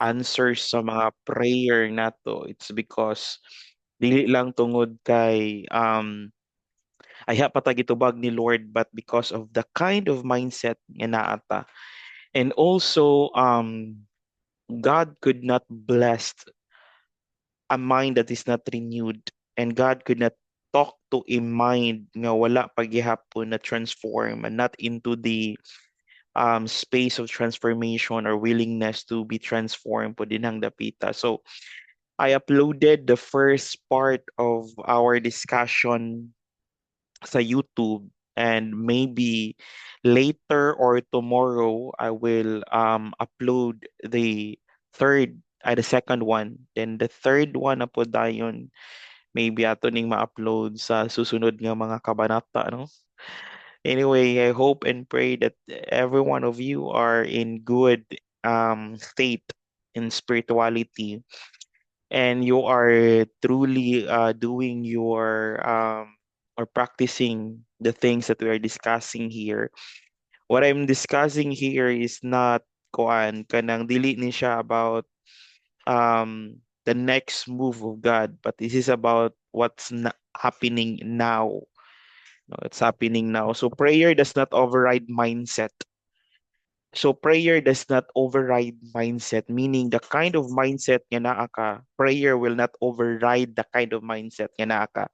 answers sa mga prayer nato. It's because dili lang tungod kay ayha patagitubag ni Lord, but because of the kind of mindset nga naata. And also God could not bless a mind that is not renewed, and God could not talk to a mind nga wala paghihapon na transform and not into the space of transformation or willingness to be transformed po din ang dapita. So I uploaded the first part of our discussion sa YouTube, and maybe later or tomorrow I will upload the second one. Then the third one na po dayon maybe ato ning ma-upload sa susunod nga mga kabanata, no? Anyway, I hope and pray that every one of you are in good state in spirituality, and you are truly doing your or practicing the things that we are discussing here. What I'm discussing here is not kuan kanang dili ni siya about the next move of God, but this is about happening now. No, it's happening now. So prayer does not override mindset. So prayer does not override mindset, meaning the kind of mindset nga naa ka, prayer will not override the kind of mindset nga naa ka.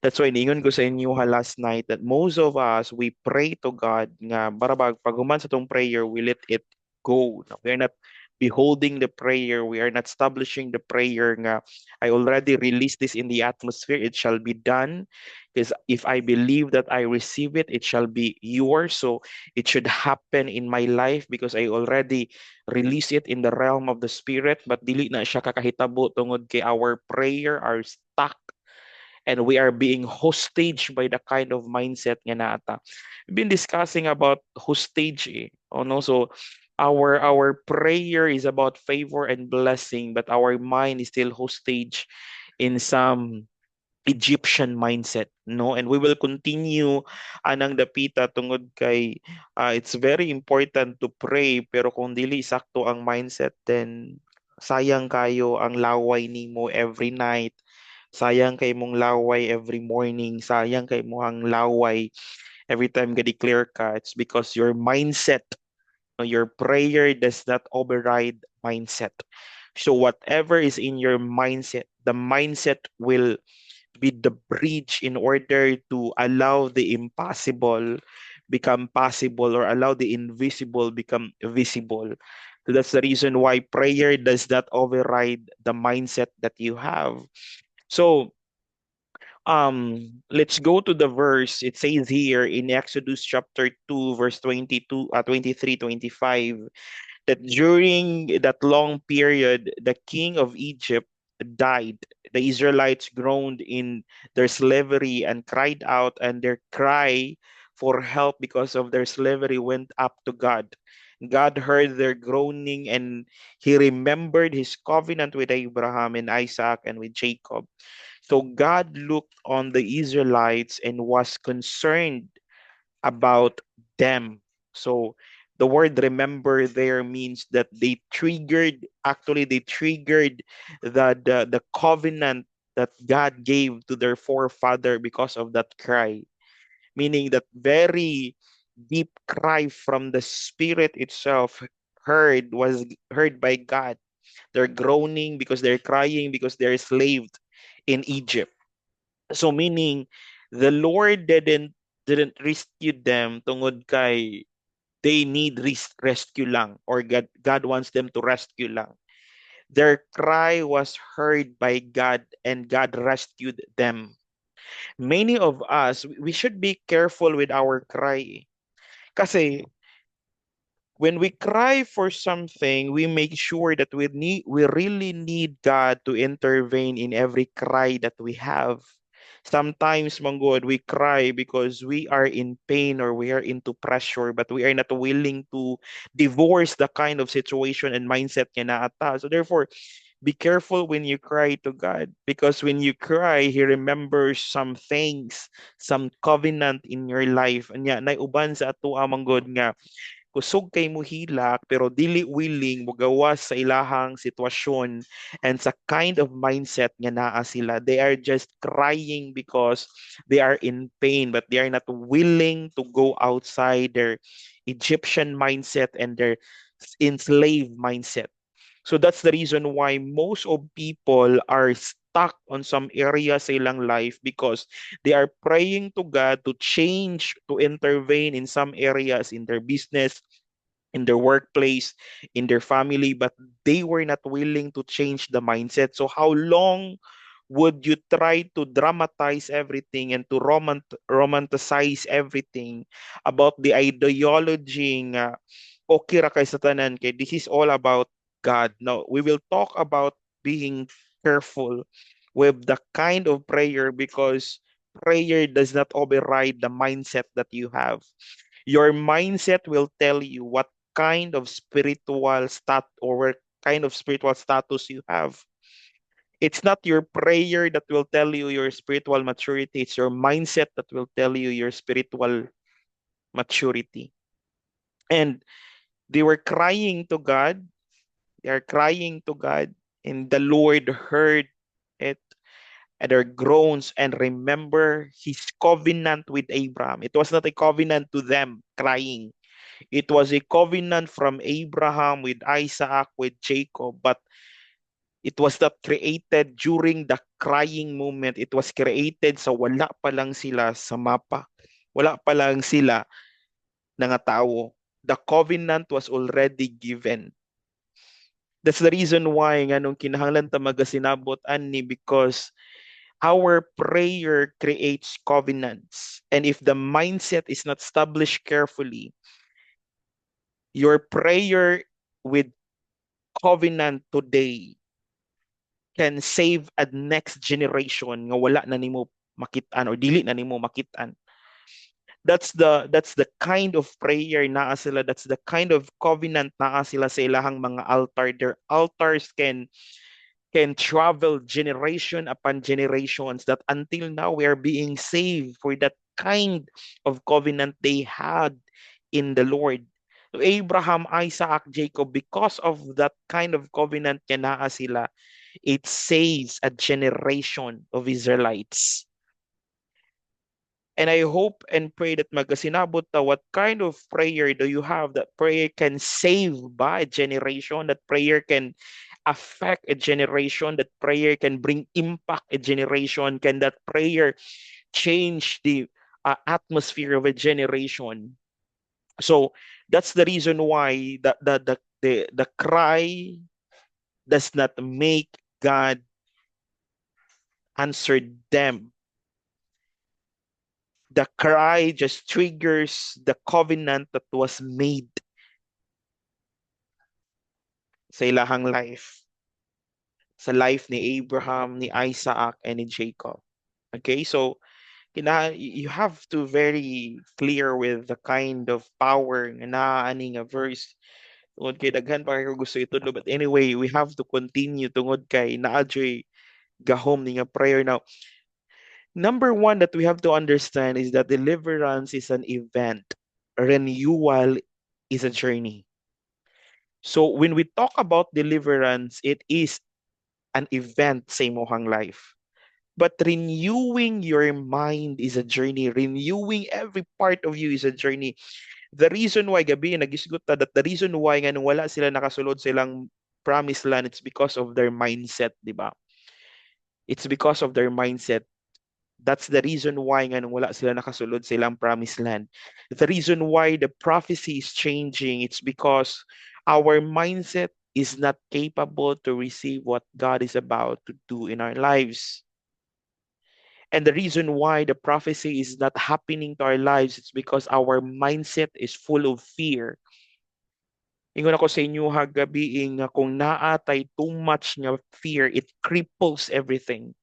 That's why ningon ko sa inyo last night that most of us, we pray to God nga barabag pag human sa tong prayer, we let it go. No, we're not beholding the prayer. We are not establishing the prayer nga I already released this in the atmosphere. It shall be done. Because if I believe that I receive it, it shall be yours. So it should happen in my life because I already release it in the realm of the spirit. But dili na siya kakahitabo tungod kay our prayer are stuck, and we are being hostage by the kind of mindset nga naata. We've been discussing about hostage eh. Oh no, so our prayer is about favor and blessing, but our mind is still hostage in some Egyptian mindset, no? And we will continue anang dapita tungod kay it's very important to pray, pero kung dili sakto ang mindset, then sayang kayo ang laway nimo every night. Sayang kay mong laway every morning. Sayang kay mo ang laway every time ga-declare ka. It's because your mindset, no, your prayer does not override mindset. So whatever is in your mindset, the mindset will be the bridge in order to allow the impossible become possible, or allow the invisible become visible. So that's the reason why prayer does not override the mindset that you have. So let's go to the verse. It says here in Exodus chapter 2 verse 22 23 25 that during that long period the king of Egypt died. The Israelites groaned in their slavery and cried out, and their cry for help because of their slavery went up to God. God heard their groaning, and he remembered his covenant with Abraham and Isaac and with Jacob. So God looked on the Israelites and was concerned about them. So the word remember there means that they triggered the covenant that God gave to their forefather because of that cry. Meaning that very deep cry from the spirit itself was heard by God. They're groaning because they're crying because they're enslaved in Egypt. So meaning the Lord didn't rescue them tungod kay they need rescue lang, or God wants them to rescue lang. Their cry was heard by God and God rescued them. Many of us, we should be careful with our cry. Kasi when we cry for something, we make sure that we really need God to intervene in every cry that we have. Sometimes, Manggod, we cry because we are in pain or we are into pressure, but we are not willing to divorce the kind of situation and mindset niya na ata. So therefore, be careful when you cry to God, because when you cry, He remembers some things, some covenant in your life. Anya, naiuban sa ato amang God nga kusog kay mo hilak pero dili willing mogawas sa ilahang sitwasyon and sa kind of mindset nga naa sila. They are just crying because they are in pain, but they are not willing to go outside their Egyptian mindset and their enslaved mindset. So that's the reason why most of people are stuck on some areas sa ilang life because they are praying to God to change, to intervene in some areas in their business, in their workplace, in their family, but they were not willing to change the mindset. So how long would you try to dramatize everything and to romanticize everything about the ideology nga okay ra kay sa tanan kay this is all about God. Now, we will talk about being careful with the kind of prayer because prayer does not override the mindset that you have. Your mindset will tell you what kind of spiritual stat or what kind of spiritual status you have. It's not your prayer that will tell you your spiritual maturity. It's your mindset that will tell you your spiritual maturity. And they were crying to God. They are crying to God, and the Lord heard it and their groans and remember his covenant with Abraham. It was not a covenant to them crying. It was a covenant from Abraham with Isaac, with Jacob, but it was not created during the crying moment. It was created sa wala pa lang sila sa mapa. Wala pa lang sila na nga tao. The covenant was already given. That's the reason why nga nung kinahanglan ta magasinabot ani because our prayer creates covenants. And if the mindset is not established carefully, your prayer with covenant today can save a next generation nga wala na nimo makitaan or dili na nimo makitaan. That's the kind of prayer naa sila. That's the kind of covenant naa sila sa ilahang mga altar. Their altars can travel generation upon generations that until now we are being saved for that kind of covenant they had in the Lord. So Abraham, Isaac, Jacob, because of that kind of covenant niya naa sila, it saves a generation of Israelites. And I hope and pray that magasinabot ta what kind of prayer do you have that prayer can save by a generation, that prayer can affect a generation, that prayer can bring impact a generation, can that prayer change the atmosphere of a generation. So that's the reason why the cry does not make God answer them. The cry just triggers the covenant that was made sa ilahang life. Sa life ni Abraham, ni Isaac, and ni Jacob. Okay, so you have to very clear with the kind of power nga naaani nga verse tungod kay daghan pa kayo gusto itudlo, but anyway we have to continue tungod kay naadyoy gahom ni nga prayer. Now, number one that we have to understand is that deliverance is an event, renewal is a journey. So when we talk about deliverance, it is an event sa imong life. But renewing your mind is a journey. Renewing every part of you is a journey. The reason why gabi nagisgot ta that the reason why nga nung wala sila nakasulod sa ilang promised land, it's because of their mindset, di ba? It's because of their mindset. That's the reason why nga nung wala sila nakasulod sa ilang promised land. The reason why the prophecy is changing, it's because our mindset is not capable to receive what God is about to do in our lives. And the reason why the prophecy is not happening to our lives, it's because our mindset is full of fear. Ingon ako sa inyo hagabi nga kung naatay too much nga fear, it cripples everything.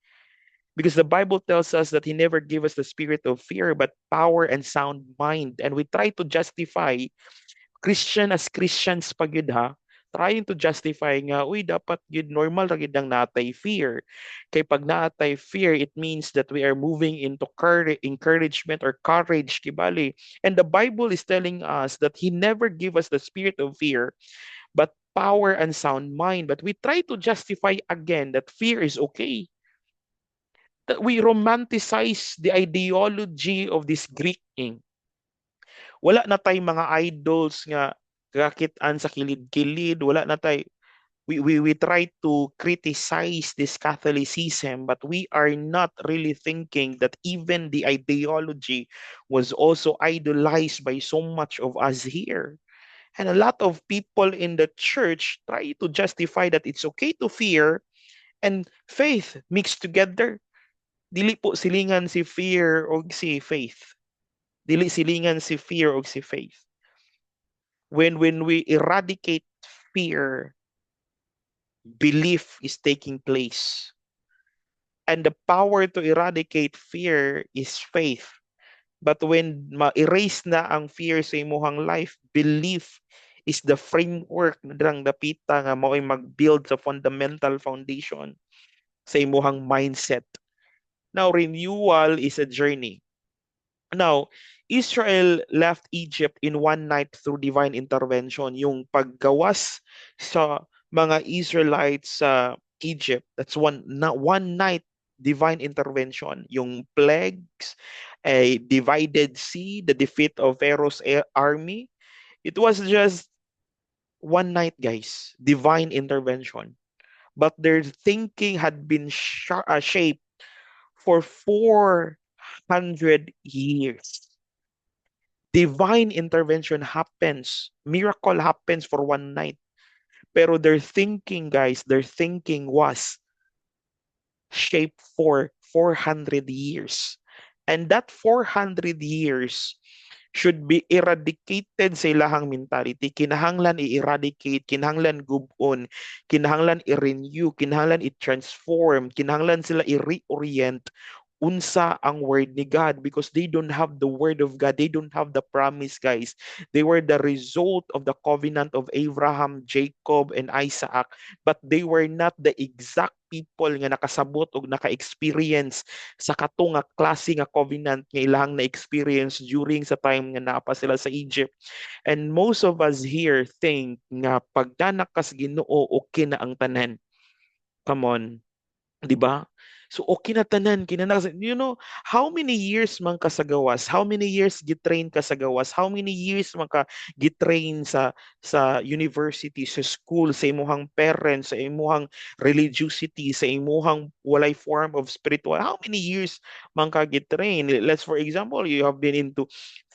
Because the Bible tells us that He never gave us the spirit of fear, but power and sound mind. And we try to justify Christian as Christians pag yun, ha, trying to justify nga, uy, dapat yun normal ra gid ang natay fear. Kay pag natay fear, it means that we are moving into courage, encouragement or courage, kibali. And the Bible is telling us that He never give us the spirit of fear, but power and sound mind. But we try to justify again that fear is okay. That we romanticize the ideology of this Greek king. Wala na tay mga idols nga kakitaan sa kilid-kilid. Wala na tay we try to criticize this Catholicism, but we are not really thinking that even the ideology was also idolized by so much of us here. And a lot of people in the church try to justify that it's okay to fear and faith mixed together. Dili po silingan si fear o si faith. Dili silingan si fear o si faith. When we eradicate fear, belief is taking place. And the power to eradicate fear is faith. But when ma-erase na ang fear sa imuhang life, belief is the framework na drang dapita nga mao'y mag-build sa fundamental foundation sa imuhang mindset. Now, renewal is a journey. Now, Israel left Egypt in one night through divine intervention. Yung paggawas sa mga Israelites sa Egypt, that's one night divine intervention. Yung plagues, a divided sea, the defeat of Pharaoh's army. It was just one night, guys. Divine intervention. But their thinking had been shaped for 400 years. Divine intervention happens, miracle happens for one night. Pero their thinking, guys, their thinking was shaped for 400 years. And that 400 years should be eradicated sa ilahang mentality. Kinahanglan i-eradicate, kinahanglan gubon, kinahanglan i-renew, kinahanglan i-transform, kinahanglan sila i-reorient unsa ang word ni God, because they don't have the word of God. They don't have the promise, guys. They were the result of the covenant of Abraham, Jacob, and Isaac, but they were not the exact people nga nakasabot o naka-experience sa kato nga klase nga covenant nga ilang na-experience during sa time nga naapa sila sa Egypt. And most of us here think nga pagdanak kas Ginoo okay na ang tanan. Come on. 'Di ba? So okay na tanan kinana, you know how many years man ka sa gawas, how many years gitrain ka sa gawas, how many years man ka gitrain sa university, sa school, sa imuhang parents, sa imuhang religiosity, sa imuhang walay form of spiritual, how many years man ka gitrain. Let's for example, you have been into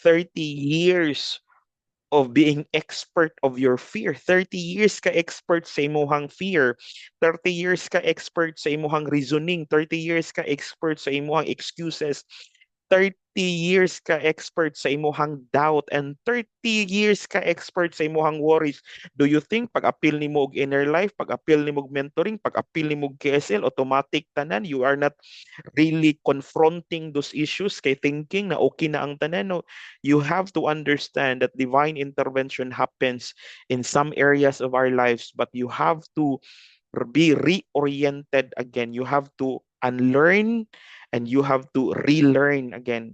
30 years of being expert of your fear. 30 years ka expert sa imuhang fear. 30 years ka expert sa imuhang reasoning. 30 years ka expert sa imuhang excuses. 30 years ka expert sa imuhang doubt, and 30 years ka expert sa imuhang worries. Do you think pag-apil ni mo og inner life, pag-apil ni mo og mentoring, pag-apil ni mo og KSL, automatic tanan, you are not really confronting those issues kay thinking na okay na ang tanan? No, you have to understand that divine intervention happens in some areas of our lives, but you have to be reoriented again. You have to unlearn and you have to relearn again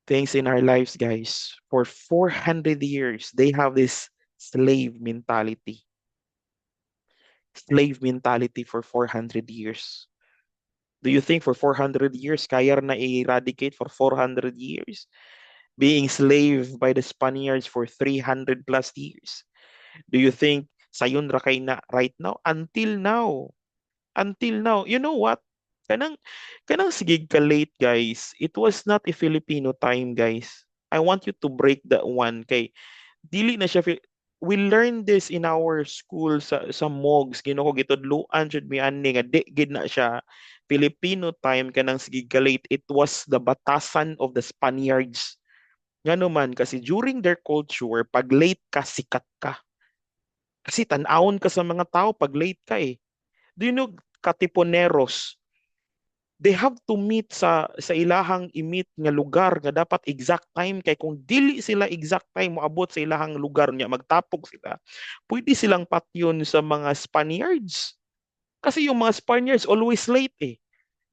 things in our lives, guys. For 400 years, they have this slave mentality. Slave mentality for 400 years. Do you think for 400 years, kaya na i-eradicate for 400 years? Being slave by the Spaniards for 300 plus years. Do you think sayon ra kay na right now? Until now. Until now. You know what? Kanang sigig ka late, guys. It was not a Filipino time, guys. I want you to break that one kay dili na siya we learned this in our school sa MOGS. Ginoo ko gitudloan jud mi ani nga di gid na siya Filipino time kanang sigig ka late. It was the batasan of the Spaniards. Nga naman kasi during their culture, pag late ka, sikat ka. Kasi tanawon ka sa mga tao pag late ka eh. Do you know Katipuneros? they have to meet sa ilahang imit nga lugar nga dapat exact time, kay kung dili sila exact time moabot sa ilahang lugar niya magtapok sila, pwede silang patyon sa mga Spaniards, kasi yung mga Spaniards always late eh.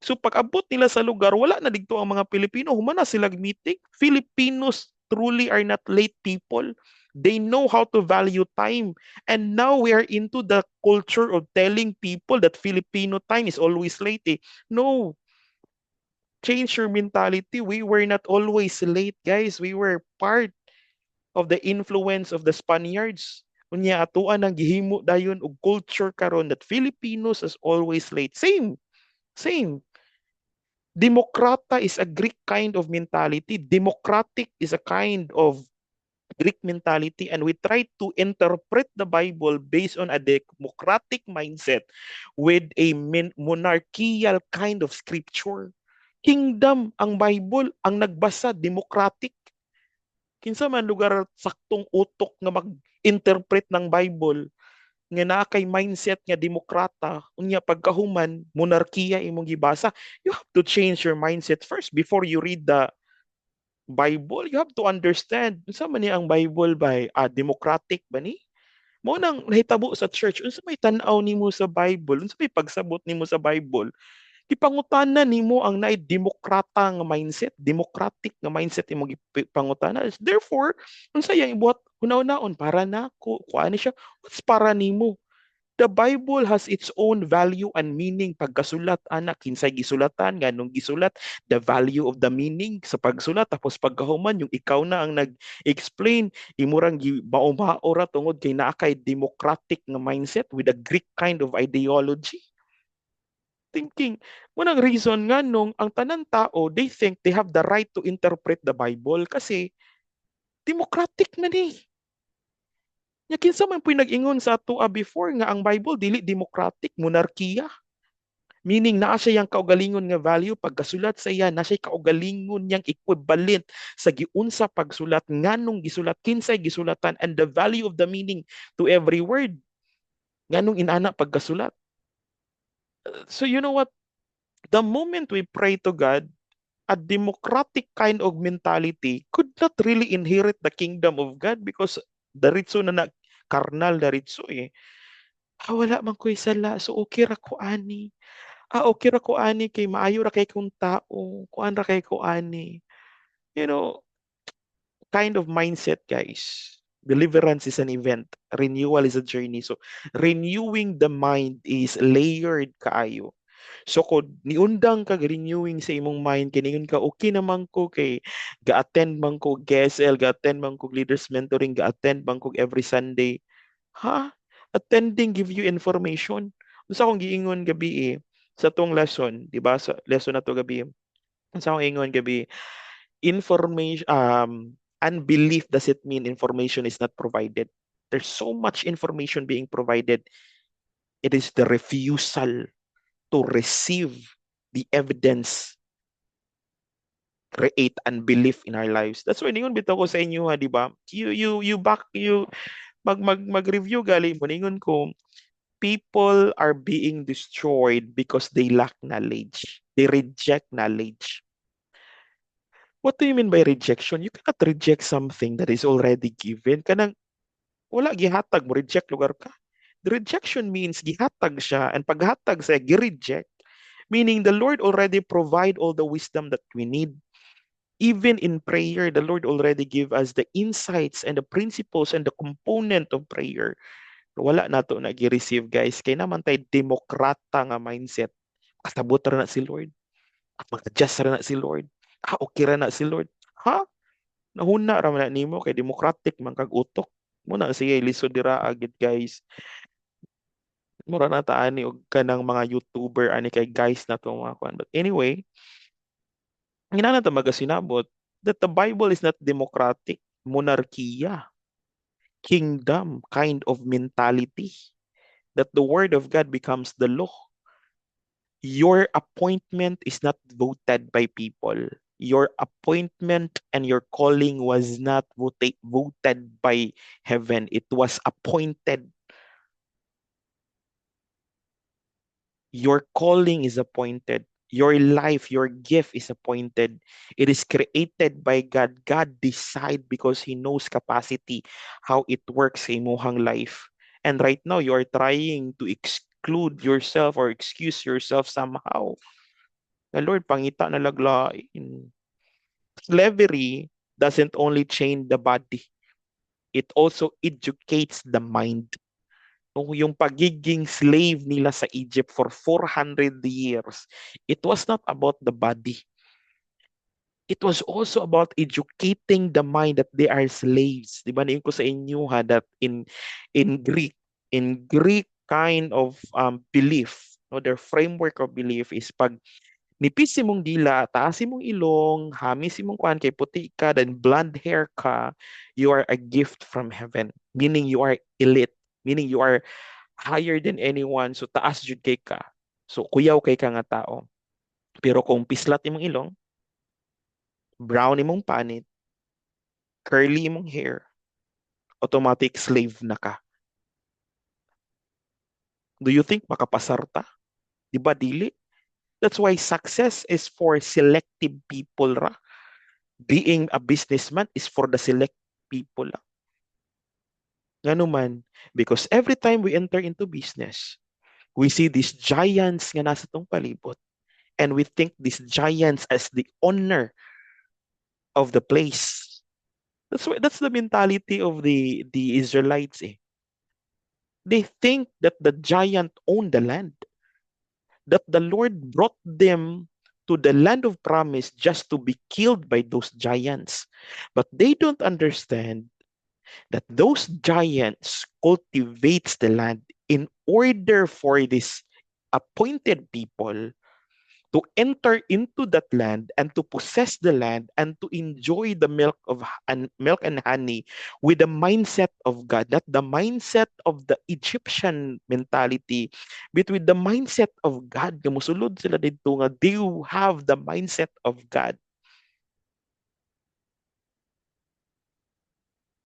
So pag abot nila sa lugar, wala na dito ang mga Pilipino. Humana silang meeting. Filipinos truly are not late people. They know how to value time. And now we are into the culture of telling people that Filipino time is always late. Eh. No, change your mentality. We were not always late, guys. We were part of the influence of the Spaniards. Unya atuan ang gihimo dayon og culture karon that Filipinos is always late. Same, same. Demokrata is a Greek kind of mentality. Democratic is a kind of Greek mentality, and we try to interpret the Bible based on a democratic mindset with a monarchical kind of scripture. Kingdom ang Bible, ang nagbasa democratic. Kinsa man lugar saktong utok nga mag-interpret ng Bible nga naa kay mindset nga demokrata, unya pagkahuman monarkiya imong gibasa. You have to change your mindset first before you read the Bible. You have to understand unsa man ni ang Bible by democratic ba ni? Mo nang nahitabo sa church, unsa may tan-aw nimo sa Bible, unsa may pagsabot nimo sa Bible. Ipangutana nimo ang naay demokrata nga mindset, democratic nga mindset imong ipangutana. Therefore, unsa yang ibuhat hunaw-naon para nako, kuan siya, what's para nimo? The Bible has its own value and meaning pagkasulat, anak. Kinsay gisulatan, nganong gisulat, the value of the meaning sa pagsulat. Tapos pagkahuman, yung ikaw na ang nag-explain, imurang mao-maora tungod kay naa kay democratic nga mindset with a Greek kind of ideology. Thinking, munang reason nga nung ang tanang tao, they think they have the right to interpret the Bible kasi democratic man eh. Nya kinsa man po'y nag-ingon sa ato before nga ang Bible dili democratic, monarkiya. Meaning naa siya yang kaugalingon nga value pagkasulat sa iya, na siya kaugalingon yang equivalent sa giunsa pagsulat nganong gisulat, kinsay gisulatan, and the value of the meaning to every word nganong inana pagkasulat. So you know what? The moment we pray to God, a democratic kind of mentality could not really inherit the kingdom of God because daritso na karnal daritso eh. Wala man ko'y sala, so okay ra ko ani. Okay ra ko ani kay maayo ra kay kong tao, kuan ra kay ko ani. You know, kind of mindset, guys. Deliverance is an event. Renewal is a journey. So, renewing the mind is layered kaayo. So kung niundang ka renewing sa imong mind, kiningon ka, okay naman ko kay ga-attend man ko GSL, ga-attend man ko leaders mentoring, ga-attend man ko every Sunday. Ha? Attending give you information. Unsa akong giingon gabi sa tong lesson, di ba? Sa lesson na to gabi. Unsa akong ingon gabi, information unbelief does it mean information is not provided. There's so much information being provided. It is the refusal to receive the evidence create unbelief in our lives. That's why ningon bitaw ko sa inyo ha, di ba? You mag-review gali mo ningon ko, people are being destroyed because they lack knowledge. They reject knowledge. What do you mean by rejection? You cannot reject something that is already given. Kanang wala gihatag mo, reject lugar ka. The rejection means gihatag siya, and paghatag siya, gi-reject. Meaning the Lord already provide all the wisdom that we need. Even in prayer, the Lord already give us the insights and the principles and the component of prayer. Wala na to na gi-receive, guys. Kaya naman tayo demokrata nga mindset. Kasabot ra na si Lord. Mag-adjust ra na si Lord. Okay ra na si Lord. Ha? Nahuna ra man na nimo kay democratic man kag utok. Muna sige lisod dira agad, guys. Mura na ta ani og kanang mga YouTuber ani kay guys na to mga kwan. But anyway, hinana ta magasinabot that the Bible is not democratic, monarkiya, kingdom kind of mentality. That the word of God becomes the law. Your appointment is not voted by people. Your appointment and your calling was not voted by heaven. It was appointed. Your calling is appointed. Your life, your gift is appointed. It is created by God. God decide because He knows capacity, how it works sa imuhang life. And right now, you are trying to exclude yourself or excuse yourself somehow. The Lord, pangita na laglain. Slavery doesn't only chain the body, it also educates the mind. Yung pagiging slave nila sa Egypt for 400 years, it was not about the body. It was also about educating the mind that they are slaves. Di ba na ko sa inyo ha, that in Greek kind of belief, no, their framework of belief is pag nipis mong dila, taas mong ilong, hamis mong kuan kay puti ka, then blonde hair ka, you are a gift from heaven. Meaning you are elite. Meaning you are higher than anyone. So taas jud kay ka. So kuyaw kay ka nga tao. Pero kung pislat imong ilong, brown imong panit, curly imong hair, automatic slave na ka. Do you think makapasar ta? Di ba dili? That's why success is for selective people ra. Being a businessman is for the select people lang. Nga naman, because every time we enter into business, we see these giants nga nasa tong palibot, and we think these giants as the owner of the place. That's the mentality of the Israelites. Eh. They think that the giant owned the land, that the Lord brought them to the land of promise just to be killed by those giants. But they don't understand that those giants cultivates the land in order for these appointed people to enter into that land and to possess the land and to enjoy the milk and honey with the mindset of God, not the mindset of the Egyptian mentality, but with the mindset of God. Kamusulod sila dito nga, they have the mindset of God.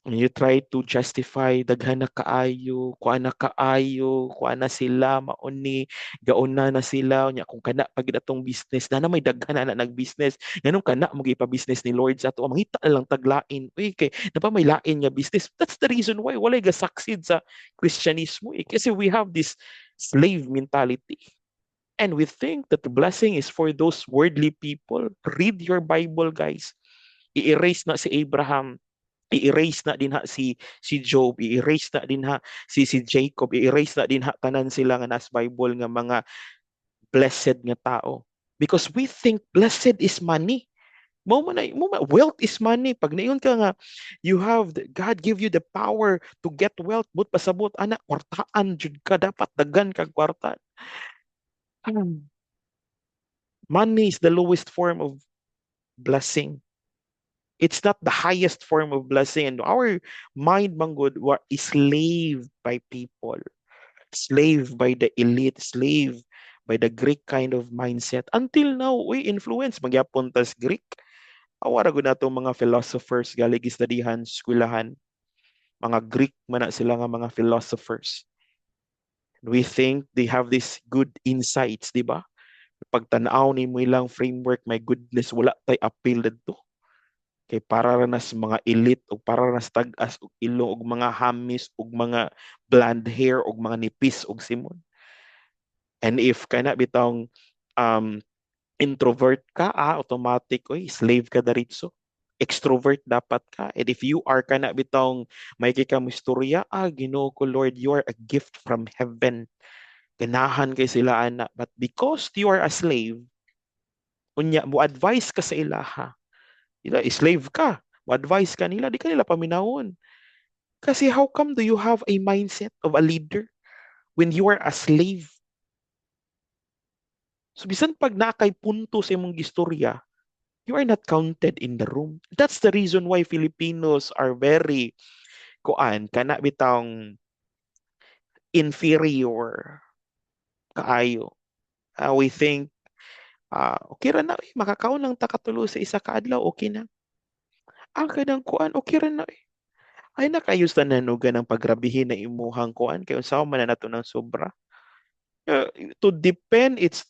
And you try to justify daghan na kaayo, kuan na kaayo, kuan na sila mauni, gauna na sila nya kung kana pag atong business na may daghan na nag-business. Nganong kana mo gipa-business ni Lord sa ato, mangita na lang taglain. Uy kay napa may lain nga business. That's the reason why walay ga succeed sa Christianismo eh. Kasi we have this slave mentality. And we think that the blessing is for those worldly people. Read your Bible, guys. I-erase na si Abraham, i-erase na din ha si Job, i-erase na din ha si Jacob, i-erase na din ha tanan sila nga nas Bible nga mga blessed nga tao. Because we think blessed is money. Wealth is money. Pag nayon ka nga, God give you the power to get wealth. But pasabot, anak, kwartaan, jud ka, dapat dagan kag kwarta. Money is the lowest form of blessing. It's not the highest form of blessing. And our mind, manggod, is slave by people, slave by the elite, slave by the Greek kind of mindset. Until now, we influence, magyapon tas Greek. Awara ko na itong mga philosophers, galigis na dihan, skulahan. Mga Greek man na sila nga mga philosophers. We think they have these good insights, di ba? Pagtanaw ni mo ilang framework, my goodness, wala tay appeal dito. Kay para ra nas mga elite o para nas tag-as og ilong og mga hamis og mga blonde hair og mga nipis og simon. And if kana bitong um, introvert ka, automatic, oy, slave ka daritso. Extrovert dapat ka. And if you are kana bitong may kikamusturya, Ginoo ko Lord, you are a gift from heaven. Ganahan kay sila ana. But because you are a slave, unya mo advice ka sa ilaha. Slave ka. Mo advice ka nila, di ka nila paminawon. Kasi how come do you have a mindset of a leader when you are a slave? So bisan pag nakay punto sa imong gistorya, you are not counted in the room. That's the reason why Filipinos are very kana bitang inferior kaayo. We think okay ra na makakaon lang ta katulo sa isa ka adlaw, okay na. Kadang kuan okay ra na. Ay nakayos na nanugan ng pagrabihin na imuhang kuan kay unsa man na nato ng sobra. To depend, it's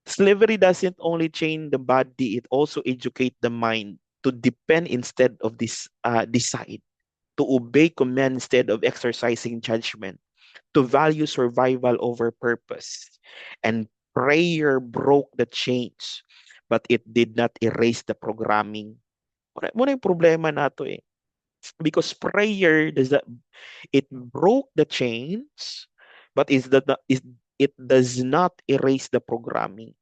Slavery doesn't only chain the body, it also educate the mind to depend instead of decide, to obey command instead of exercising judgment, to value survival over purpose. And prayer broke the chains, but it did not erase the programming. Muna yung problema nato eh. Because prayer does that, it broke the chains, but it does not erase the programming.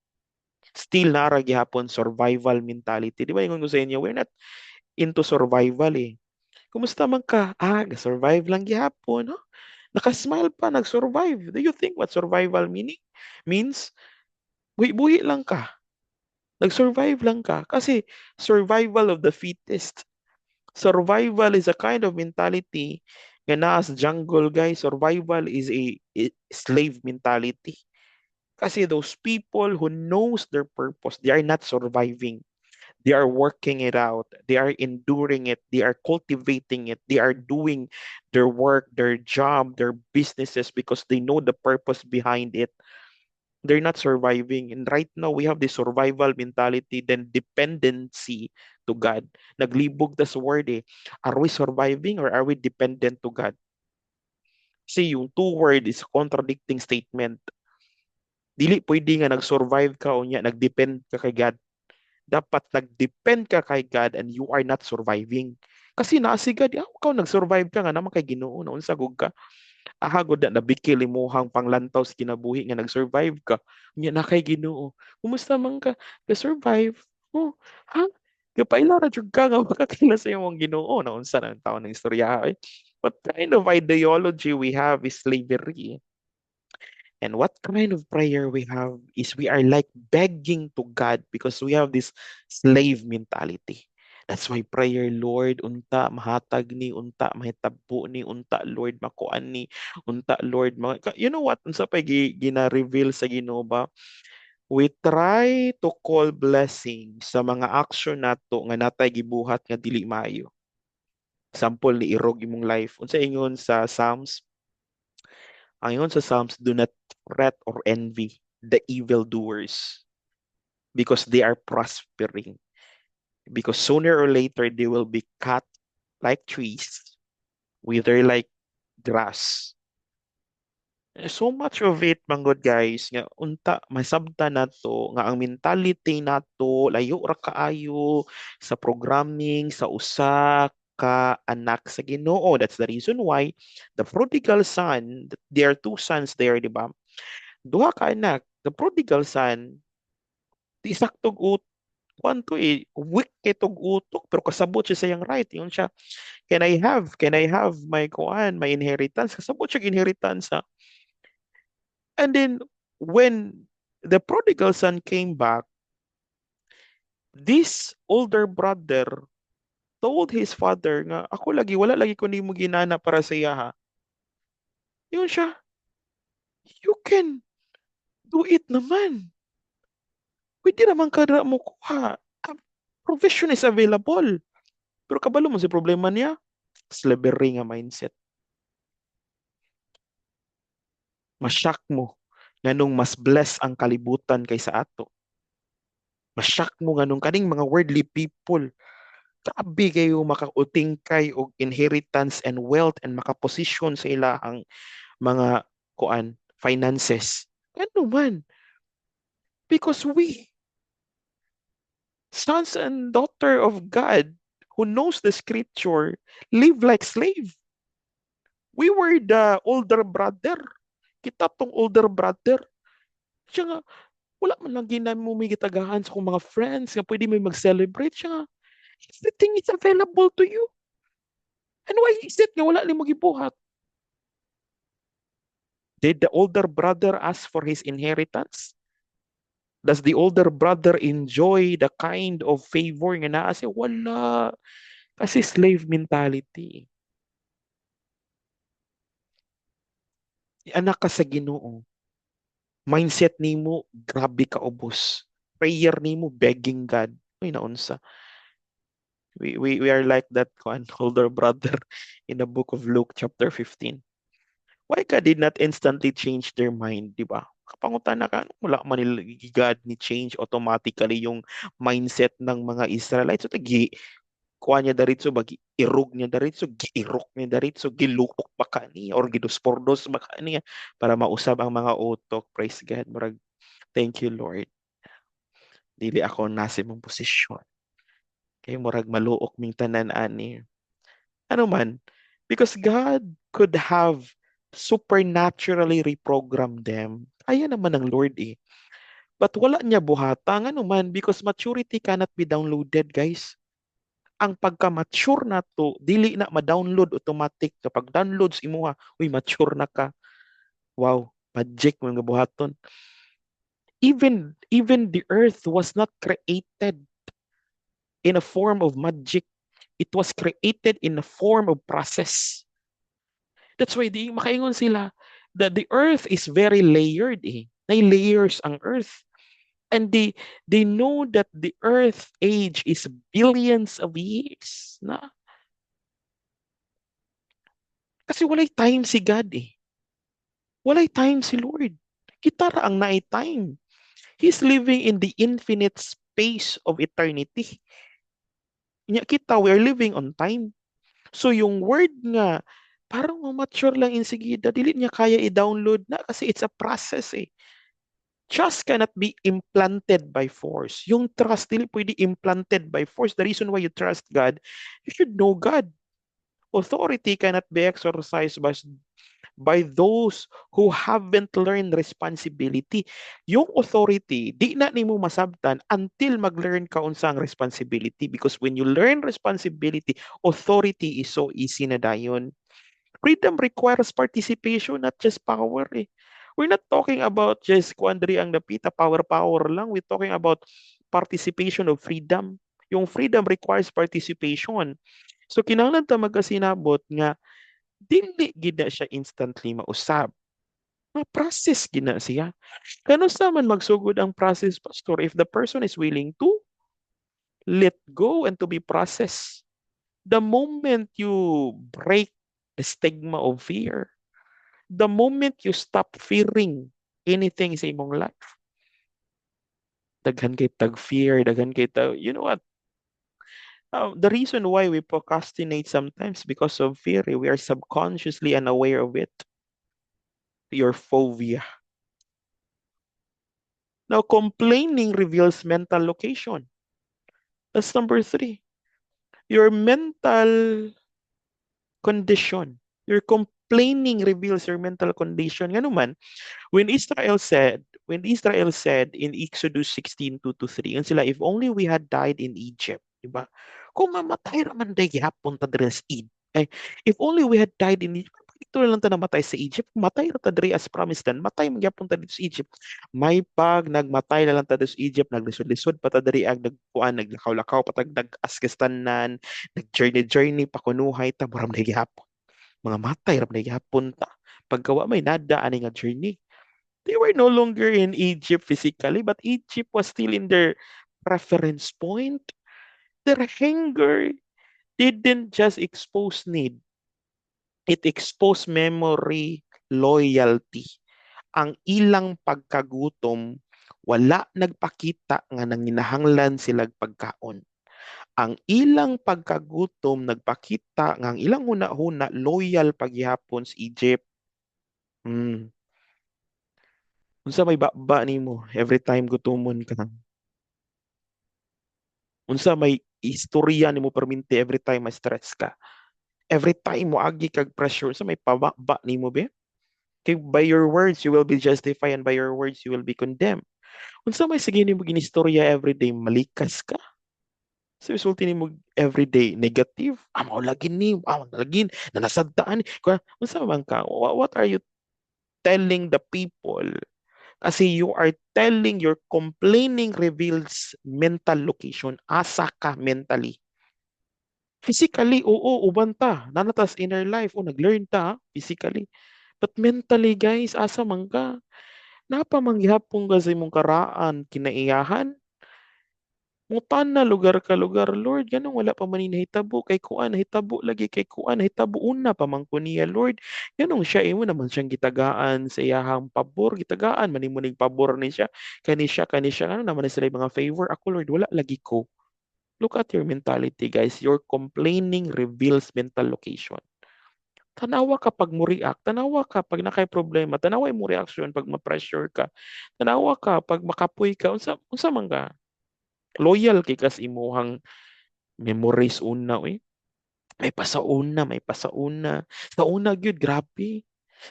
Still nara gyapon survival mentality. Di ba yung ko sa inyo, we're not into survival eh. Kumusta man ka? Survive lang gyapon, no? Nakasmile pa, nag-survive. Do you think what survival means? Buhi-buhi lang ka. Nag-survive lang ka. Kasi survival of the fittest. Survival is a kind of mentality nga naa sa jungle, guys. Survival is a slave mentality. Kasi those people who knows their purpose, they are not surviving. They are working it out. They are enduring it. They are cultivating it. They are doing their work, their job, their businesses because they know the purpose behind it. They're not surviving. And right now, we have this survival mentality, then dependency to God. Naglibog das word eh. Are we surviving or are we dependent to God? See, yung two word is contradicting statement. Dili pwede nga nag-survive ka o niya, nag-depend ka kay God. Dapat nag-depend ka kay God and you are not surviving. Kasi naa si God, ikaw nag-survive ka nga naman kay Ginoo, naon sa gug ka. Ahagod na nabikil imuhang panglantaw sa kinabuhi nga nag-survive ka. Nya na kay Ginoo. Kumusta man ka? Ka-survive. Oh, ha? Kapaila ra jud ka nga makakila sa imong Ginoo na unsa na ang taon ng istorya eh. What kind of ideology we have is slavery. And what kind of prayer we have is we are like begging to God because we have this slave mentality. That's why prayer, Lord, unta mahatag ni, unta mahitabo ni, unta Lord makuan ni, unta Lord you know what? Unsa pa gina-reveal sa Ginoo ba? We try to call blessing sa mga action nato nga natay gibuhat nga dili maayo. Sample ni irog imong life. Unsa ingon sa Psalms? Ayon sa Psalms, do not fret or envy the evildoers because they are prospering. Because sooner or later, they will be cut like trees, wither like grass. So much of it, manggod guys, nga unta, masabta na to, nga ang mentality na to, layo ra kaayo sa programming, sa usa ka anak sa Ginoo. That's the reason why the prodigal son, there are two sons there, di ba? Duha ka anak, the prodigal son, di saktog kwanto eh, weak kay tog utok, pero kasabot siya sa yang right. Yun siya, can I have my kuan, my inheritance? Kasabot siya inheritance ha. And then, when the prodigal son came back, this older brother told his father nga, ako lagi, wala lagi ko nimo ginana para sa iya ha. Yun siya, you can do it naman. Pwede naman ka na mo kuha. Provision is available. Pero kabalo mo si problema niya, slavery nga mindset. Masyak mo nganong mas bless ang kalibutan kaysa ato. Masyak mo nganong kaning mga worldly people. Grabe kayo makauting kay og inheritance and wealth and makaposisyon sa ilahang mga kuan finances. Ano man? Because we, sons and daughter of God, who knows the scripture, live like slave. We were the older brother. Kita tong older brother. Siya nga, wala man lang ginamit mo may gitagahan sa kong mga friends nga pwede may mag-celebrate. Siya nga, everything is available to you. And why is it nga wala ni mo gibuhat? Did the older brother ask for his inheritance? Does the older brother enjoy the kind of favor nga naa siya? Wala. Kasi slave mentality. Anak ka sa Ginoo. Mindset nimo grabe ka ubos. Prayer nimo begging God. Uy, naunsa. We are like that one older brother in the book of Luke chapter 15. Why God did not instantly change their mind, di ba? Kapangutan na ka, wala man nila God ni change automatically yung mindset ng mga Israelites. So, kuha niya daritso, bagi irog niya daritso, giirok niya daritso, gilukok ba ka niya, or giduspordos ba ka niya, para mausab ang mga utok. Praise God. Murag, thank you, Lord. Dili ako nasa mong posisyon. Kay murag maluok ming tanan ani. Ano man, because God could have supernaturally reprogrammed them. Kaya naman ng Lord eh. But wala niya buhata. Ano man, because maturity cannot be downloaded, guys. Ang pagka-mature na to, dili na ma-download automatic. Kapag downloads imuha, uy, mature na ka. Wow, magic mga buhaton. Even the earth was not created in a form of magic. It was created in a form of process. That's why di makaingon sila that the earth is very layered eh. May layers ang earth. And they know that the earth age is billions of years na. Kasi walay time si God eh. Walay time si Lord. Kita ra ang naay time. He's living in the infinite space of eternity. Nya kita, we are living on time. So yung word nga, parang mature lang insigida, dili niya kaya i-download na kasi it's a process eh. Trust cannot be implanted by force. Yung trust, dili pwede implanted by force. The reason why you trust God, you should know God. Authority cannot be exercised by those who haven't learned responsibility. Yung authority, di na nimo masabtan until mag-learn ka unsang responsibility. Because when you learn responsibility, authority is so easy na dayon. Freedom requires participation, not just power eh. We're not talking about just kuandri ang napita, power lang. We're talking about participation of freedom. Yung freedom requires participation. So kinahanglan ta magkasinabot nga dili gid na siya instantly mausab. Ma-process gina siya. Kano sa man magsugod ang process, pastor, if the person is willing to let go and to be processed. The moment you break the stigma of fear, the moment you stop fearing anything sa imong life, daghan kay tag fear, daghan kay tag, you know what? The reason why we procrastinate sometimes because of fear, we are subconsciously unaware of it. Your phobia. Now, complaining reveals mental location. That's number three. Your mental condition. Your complaining reveals your mental condition. Nga naman, when Israel said in Exodus 16:2-3, yun sila, if only we had died in Egypt, diba? Kung mamatay raman day gihapon ta diri sa ay, if only we had died in Egypt, ito na lang ta namatay sa Egypt, matay ra ta diri as promised land, matay man gyapon ta dito sa Egypt. May pag nagmatay na lang ta dito sa Egypt, naglisod-lisod pa ta diri ag nagkuan, naglakaw-lakaw patag nag-askistanan, nag-journey pakunuhay ta muram day gihapon. Mga matay ra day gihapon ta. Pagkawa may nada ani nga journey. They were no longer in Egypt physically, but Egypt was still in their reference point. Their hunger didn't just expose need, it exposed memory, loyalty. Ang ilang pagkagutom, wala nagpakita nga nanginahanglan sila pagkaon. Ang ilang pagkagutom nagpakita nga ang ilang huna-huna loyal paghihapon sa Egypt. Hmm. Unsa may ba nimo every time gutomon ka? Unsa may istorya nimo perminti every time ma-stress ka? Every time mo agi kag pressure, unsa may pababa nimo be? Kay by your words you will be justified and by your words you will be condemned. Unsa may sige nimo ginistorya every day malikas ka? So resulti nimo every day negative, amo lagi ni, amo lagi nanasagtaan. Unsa man ka? What are you telling the people? Kasi you are telling your complaining reveals mental location. Asa ka mentally. Physically, oo, uban ta. Nanatas inner life. O, nag-learn ta, physically. But mentally, guys, asa man ka. Napamanggihapon ka sa imong karaan, kinaiyahan. Mutan na lugar ka lugar, Lord, ganun wala pa man ni nahitabo kay kuan nahitabo lagi kay kuan nahitabo una pa man ko niya, Lord. Ganun siya imo naman siyang gitagaan sa iyahang pabor, gitagaan man imo ning pabor ni siya kani siya ano naman na sila yung mga favor ako, Lord, wala lagi ko. Look at your mentality, guys. Your complaining reveals mental location. Tanawa ka pag mo react, tanawa ka pag nakay problema, tanawa mo reaction pag ma-pressure ka. Tanawa ka pag makapoy ka, unsa man ka. Loyal kay kas imuhang memories una oy. May pasauna. Sa una gyud grabe.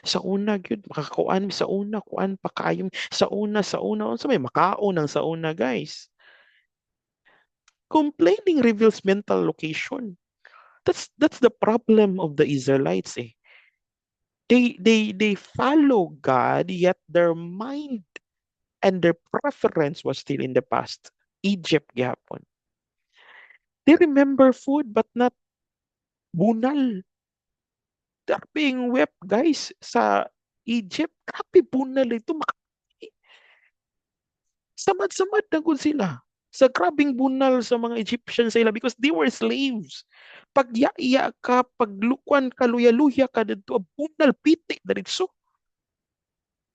Sa una gyud makakuan sa una kuan pa kayo sa una unsa may makaon ang sa una, guys. Complaining reveals mental location. That's the problem of the Israelites eh. They follow God, yet their mind and their preference was still in the past. Egypt gihapon. They remember food but not bunal. They're being wept, guys, sa Egypt. Grabe bunal ito. Samad-samad na gud sila. Sa grabing bunal sa mga Egyptians sa ila because they were slaves. Pag iya ka, paglukuan ka, luya-luya ka dito, bunal pitik diretso.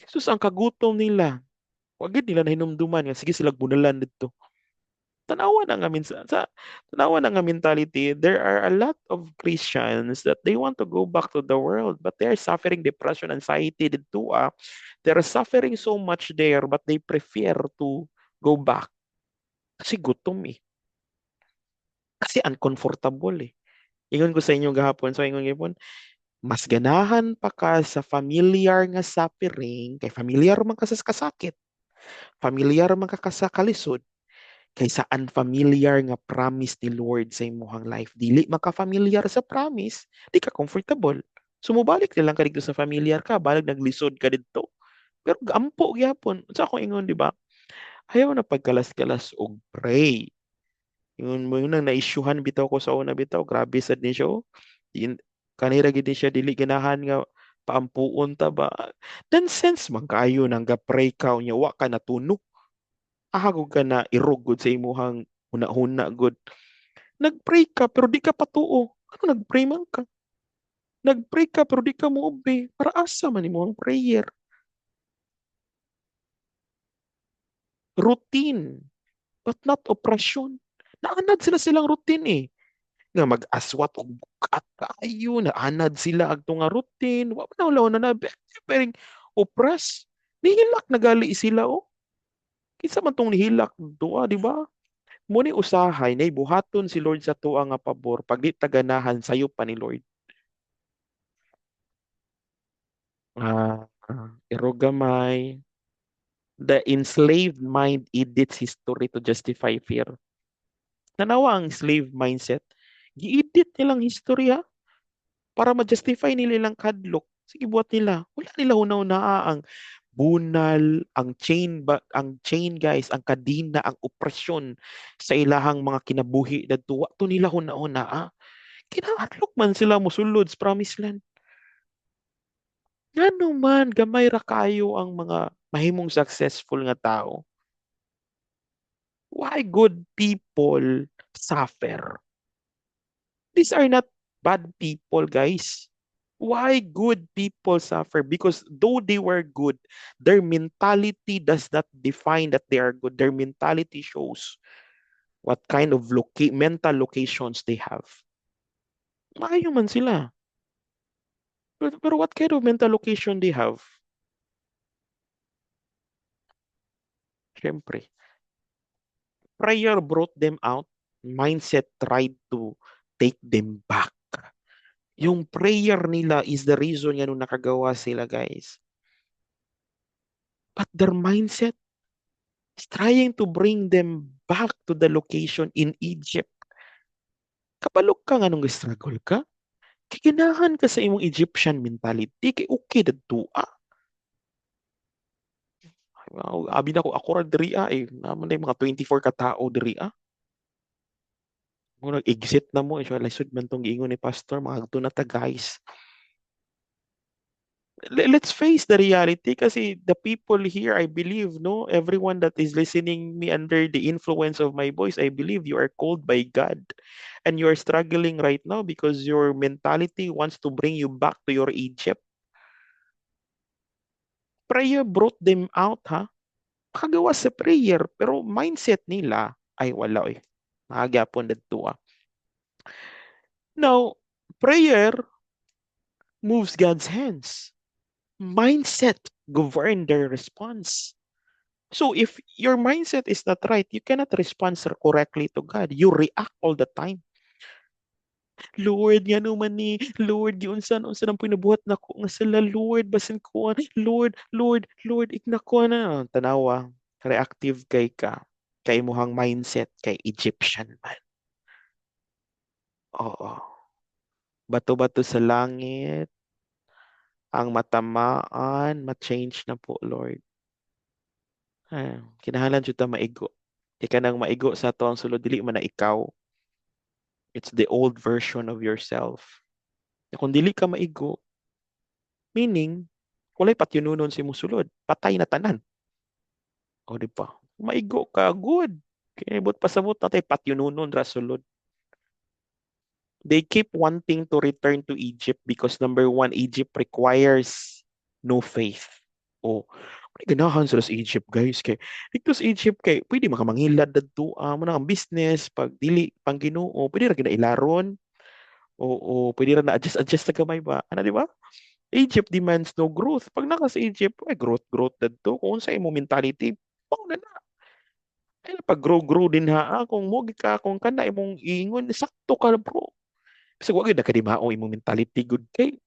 Jesus ang kagutom nila. Wag gid nila nahinumduman nga sige sila bunalan dito. Tanawa na nga tanawa na nga mentality. There are a lot of Christians that they want to go back to the world but they are suffering depression, anxiety dito ah. They're suffering so much there but they prefer to go back kasi gutom eh. Kasi uncomfortable eh. Ingon ko sa inyo gahapon, so ingon gihapon, mas ganahan pa ka sa familiar nga suffering kay familiar man ka sa kasakit. Familiar man ka sa kalisod kaysa unfamiliar nga promise ni Lord sa imong life. Dili maka-familiar sa promise, di ka comfortable. Sumubalik na lang ka dito sa familiar ka, balag naglisod ka dito. Pero ampo gyapon. Sa ako ingon, di ba? Ayaw na pagkalas-kalas og pray. Yun nang na-issuehan bitaw ko sa una bitaw. Grabe sad ni siya. Oh. Kanira gid siya dili ganahan nga paampuon ta ba. Nonsense man kayo nang ga-pray ka unya wa ka natuno. Ahagog ka na irugod sa imuhang huna-huna good. Nag-pray ka pero di ka patuo. Ano nag-pray man ka? Nag-pray ka pero di ka muobe. Para asa man imo ang prayer? Routine, but not operasyon. Naanad sila silang routine eh. Nga mag-aswat og bukat kaayo, naanad sila agto nga routine. Wa na wala na pero opras. Nihilak na gali sila oh. Kinsa man tong nihilak duwa, di ba? Muni usahay nay buhaton si Lord sa tuwa nga pabor pag di taganahan sayo pa ni Lord. Irogamay. The enslaved mind edits history to justify fear. Nanawa ang slave mindset. Gi-edit nilang historya para ma-justify nila ilang kadlok. Sige, buhat nila. Wala nila una-una ang bunal, ang chain guys, ang kadina, ang opresyon sa ilahang mga kinabuhi na tuwa. To nila una-una Kinahadlok man sila mosulod sa promised land. Ngano man gamay ra kayo ang mga mahimong successful nga tao. Why good people suffer? These are not bad people, guys. Why good people suffer? Because though they were good, their mentality does not define that they are good. Their mentality shows what kind of mental locations they have. Maayo man sila. Pero what kind of mental location they have? Siyempre, prayer brought them out. Mindset tried to take them back. Yung prayer nila is the reason nga nung nakagawa sila, guys. But their mindset is trying to bring them back to the location in Egypt. Kapalok ka nga nung struggle ka, kikinahan ka sa imong Egyptian mentality, kay okay dadto Abi na ako ra diri naman na mga 24 ka tao diri Mo nag-exit na mo, so lisod man tong giingon ni pastor, mga agto na ta guys. let's face the reality kasi the people here, I believe, no, everyone that is listening me under the influence of my voice, I believe you are called by God and you are struggling right now because your mentality wants to bring you back to your Egypt. Prayer brought them out, ha? Kagawa sa prayer, pero mindset nila, ay wala eh. Mahagapon dito ah. Now, prayer moves God's hands. Mindset govern their response. So if your mindset is not right, you cannot respond correctly to God. You react all the time. Lord, nga naman ni, Lord, unsa nang pinabuhat na ko nga sila, Lord, basin ko, Lord, ignako na. Tanawa, reactive kay ka. Kay muhang mindset, kay Egyptian man. Oo. Bato-bato sa langit, ang matamaan, ma-change na po, Lord. Kinahanglan jud ta maigo. Di ka nang maigo sa to ang sulod dili man na ikaw. It's the old version of yourself. Kung dili ka maigo, meaning walay patyununon si musulod, patay na tanan. O di ba? Maigo ka good. Kaya but pasabot natay patyununon ra sulod. They keep wanting to return to Egypt because number one, Egypt requires no faith. O, may ganahan sila sa Egypt, guys. Kay, dito sa Egypt, kay, pwede makamangilad na to, mo na ang business, pag dili, pang ginoo, pwede ra ginailaron, o pwede ra na-adjust na gamay ba? Ano, di ba? Egypt demands no growth. Pag naka sa Egypt, ay growth na to. Kung sa imo mentality, pang na na. Ay, pag grow din ha, kung mo ka, kung kana imong ingon, sakto ka bro. Kasi wag yun nakadimao imong mentality good kay.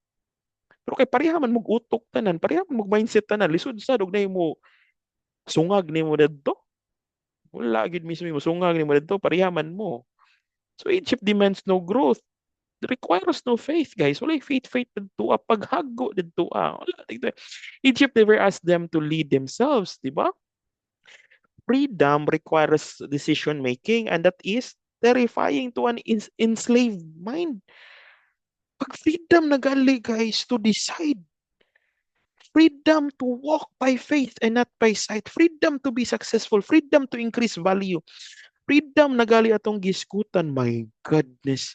Pero kay pareha man mog utok tanan, pareha man mog mindset tanan, lisod sa dog na imo sungag nimo dadto. Wala gid mismo imo sungag nimo dadto, pareha man mo. So Egypt demands no growth. It requires no faith, guys. Wala faith dito paghago dito Wala tigdo. Egypt never asked them to lead themselves, di ba? Freedom requires decision making and that is terrifying to an enslaved mind. Pag freedom nagali, guys, to decide. Freedom to walk by faith and not by sight. Freedom to be successful. Freedom to increase value. Freedom nagali atong giskutan. My goodness.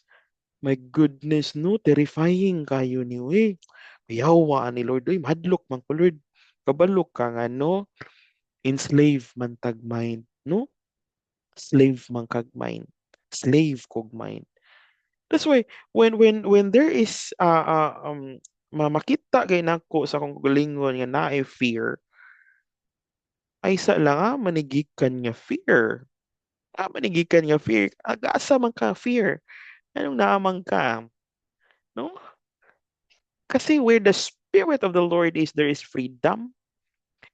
My goodness, no? Terrifying kayo ni eh. Yawa ni Lord. Uy, madlock man ko, Lord. Kabalok ka nga, no? Enslave man tag mind, no? Slave man kag mind. Slave kog mind. That's why when there is makita kay nako sa kong galingon nga naay fear ay sa lang manigikan nga fear. Manigikan nga fear. Asa man ka fear. Anong naamang ka? No? Kasi where the spirit of the Lord is, there is freedom.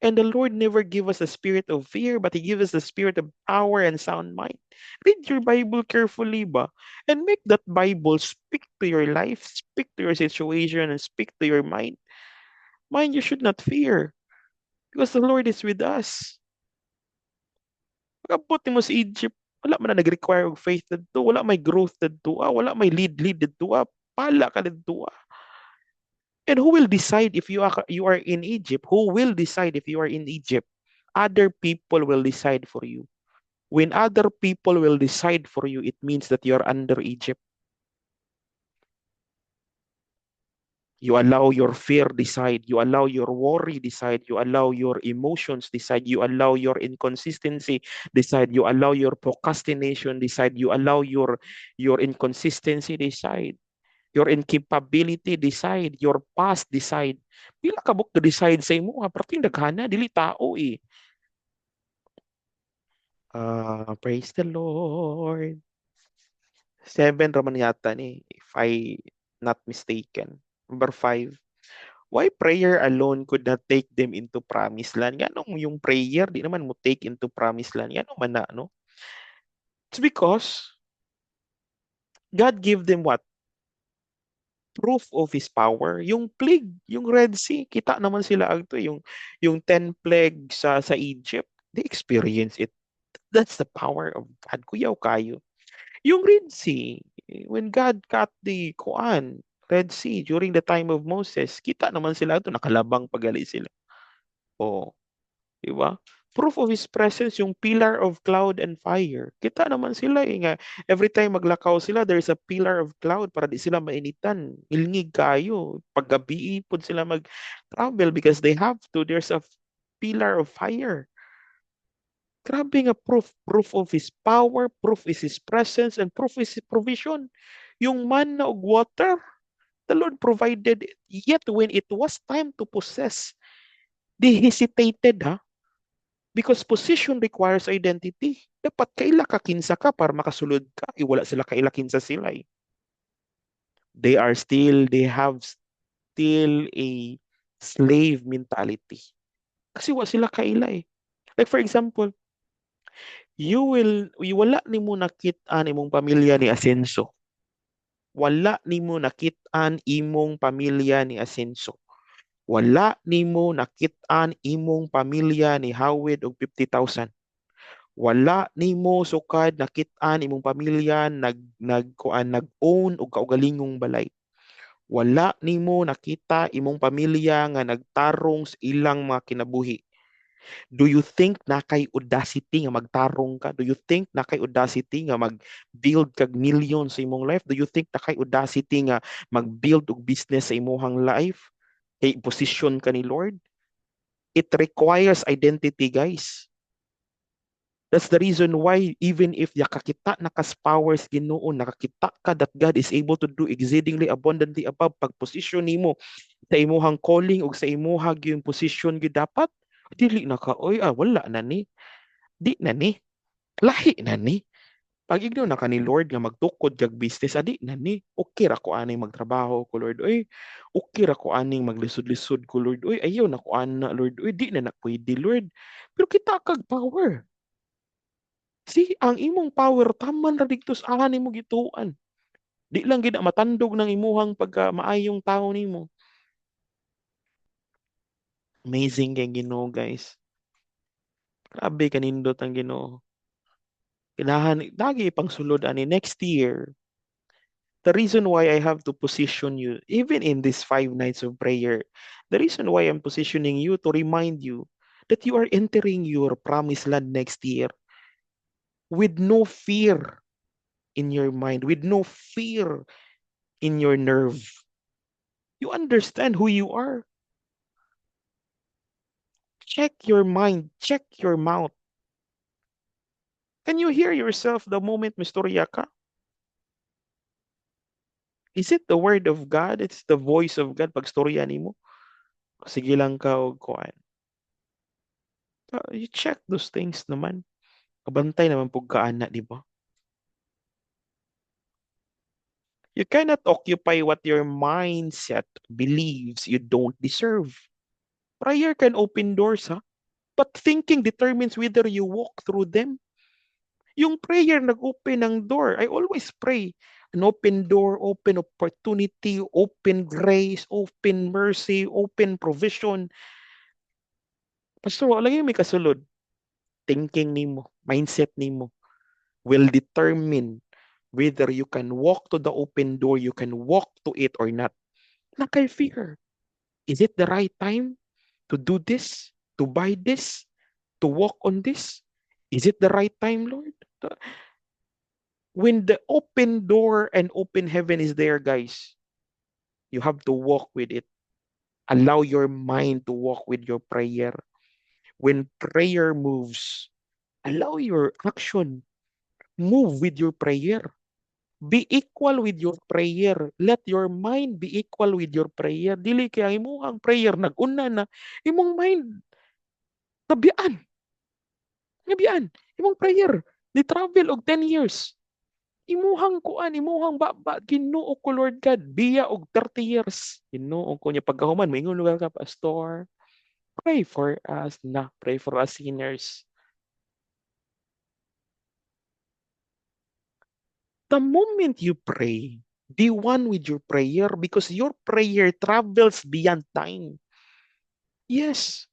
And the Lord never give us a spirit of fear, but He gives us a spirit of power and sound mind. Read your Bible carefully ba? And make that Bible speak to your life, speak to your situation, and speak to your mind. Mind, you should not fear because the Lord is with us. Pag-abot mo sa Egypt, wala man na nag-require of faith dito, wala may growth dito, wala may lead dito, pala ka dito. And who will decide if you are in Egypt? Who will decide if you are in Egypt? Other people will decide for you. When other people will decide for you, it means that you're under Egypt. You allow your fear decide. You allow your worry decide. You allow your emotions decide. You allow your inconsistency decide. You allow your procrastination decide. You allow your inconsistency decide. Your incapability decide. Your past decide. Pila ka buk decide sa imo. Parting daghana, dili tao eh. Praise the Lord. 7 raman yata ni, if I not mistaken. Number 5. Why prayer alone could not take them into promised land? Ganong yung prayer, di naman mo take into promised land. Ganong man na, no? It's because God gave them what? Proof of His power. Yung plague, yung Red Sea, kita naman sila agto, yung 10 plague sa Egypt. They experience it. That's the power of God. Kuyaw kayo. Yung Red Sea, when God cut the Quran, Red Sea, during the time of Moses, kita naman sila ito, nakalabang pagali sila. O, di ba? Proof of His presence, yung pillar of cloud and fire. Kita naman sila nga. Every time maglakaw sila, there's a pillar of cloud para di sila mainitan. Ilngig kayo. Paggabi po sila mag-travel because they have to. There's a pillar of fire. Grabe nga proof. Proof of His power, proof is His presence, and proof is His provision. Yung manna og water, the Lord provided it. Yet when it was time to possess, they hesitated, ha? Because position requires identity. Dapat kaila ka kinsa ka para makasulod ka. Wala sila kaila kinsa sila. They have still a slave mentality. Kasi wala sila kaila eh. Like for example, wala ni mo nakit-an imong pamilya ni Asenso. Wala ni mo nakit-an imong pamilya ni Asenso. Wala ni mo nakit-an imong pamilya ni Howard og 50,000. Wala nimo sukad nakit-an imong pamilya nag-own og kaugalingong balay. Wala nimo nakita imong pamilya nga nagtarong sa ilang mga kinabuhi. Do you think na kay audacity nga magtarong ka? Do you think na kay audacity nga mag-build kag million sa imong life? Do you think na kay audacity nga mag-build og business sa imong life? Kay position ka ni Lord? It requires identity, guys. That's the reason why even if nakakita na kas powers Ginoo, nakakita ka that God is able to do exceedingly abundantly above pag-position nimo sa imuhang calling o sa imuhang yung position gyud dapat dili na ka oy wala na ni di na ni lahi na ni pag igno na ka ni Lord nga magtukod kag business adi na ni okay ra ko aning magtrabaho ko Lord oy okay ra ko aning maglisod-lisod ko Lord oy ayaw na ko ana Lord oy di na pwede Lord pero kita kag power. See, ang imong power taman ra dito sa ani mo gituan. Di lang gid matandog ng imuhang pagka maayong tao nimo. Amazing kay Ginoo, guys. Grabe kanindot ang Ginoo. Kinahan lagi pang sulod ani next year. The reason why I have to position you, even in these 5 nights of prayer, the reason why I'm positioning you to remind you that you are entering your promised land next year with no fear in your mind, with no fear in your nerve. You understand who you are. Check your mind, check your mouth. Can you hear yourself the moment Mistorya ka? Is it the word of God? It's the voice of God pag storya nimo? Sige lang ka og kuan. You check those things naman. Kabantay naman pug kaana, di ba? You cannot occupy what your mindset believes you don't deserve. Prayer can open doors, ha? But thinking determines whether you walk through them. Yung prayer nag-open ng door. I always pray. An open door, open opportunity, open grace, open mercy, open provision. Pastor, wala yung may kasulod. Thinking nimo, mindset nimo will determine whether you can walk to the open door, you can walk to it or not. Nakay fear. Is it the right time to do this? To buy this? To walk on this? Is it the right time, Lord? When the open door and open heaven is there, guys, you have to walk with it. Allow your mind to walk with your prayer. When prayer moves, allow your action move with your prayer. Be equal with your prayer. Let your mind be equal with your prayer. Dili kaya imong prayer nag-una na imong mind nabian. Nabian. Imong prayer ni travel og 10 years. Imuhang kuan, imuhang baba, Ginoo ko Lord God, biya og 30 years. Ginoo ko niya pagkahuman, maingon lugar ka, Pastor. Pray for us na, pray for us sinners. The moment you pray, be one with your prayer because your prayer travels beyond time. Yes,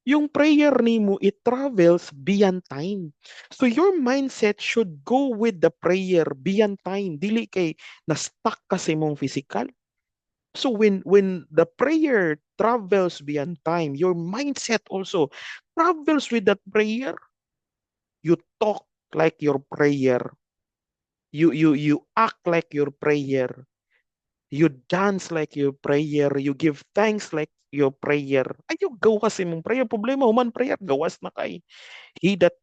yung prayer nimo, it travels beyond time. So your mindset should go with the prayer beyond time. Dili kay na-stuck ka sa imong physical. So when the prayer travels beyond time, your mindset also travels with that prayer. You talk like your prayer. You act like your prayer. You dance like your prayer. You give thanks like your prayer. Ayaw gawas imong prayer. Problema human prayer gawas na kay. He that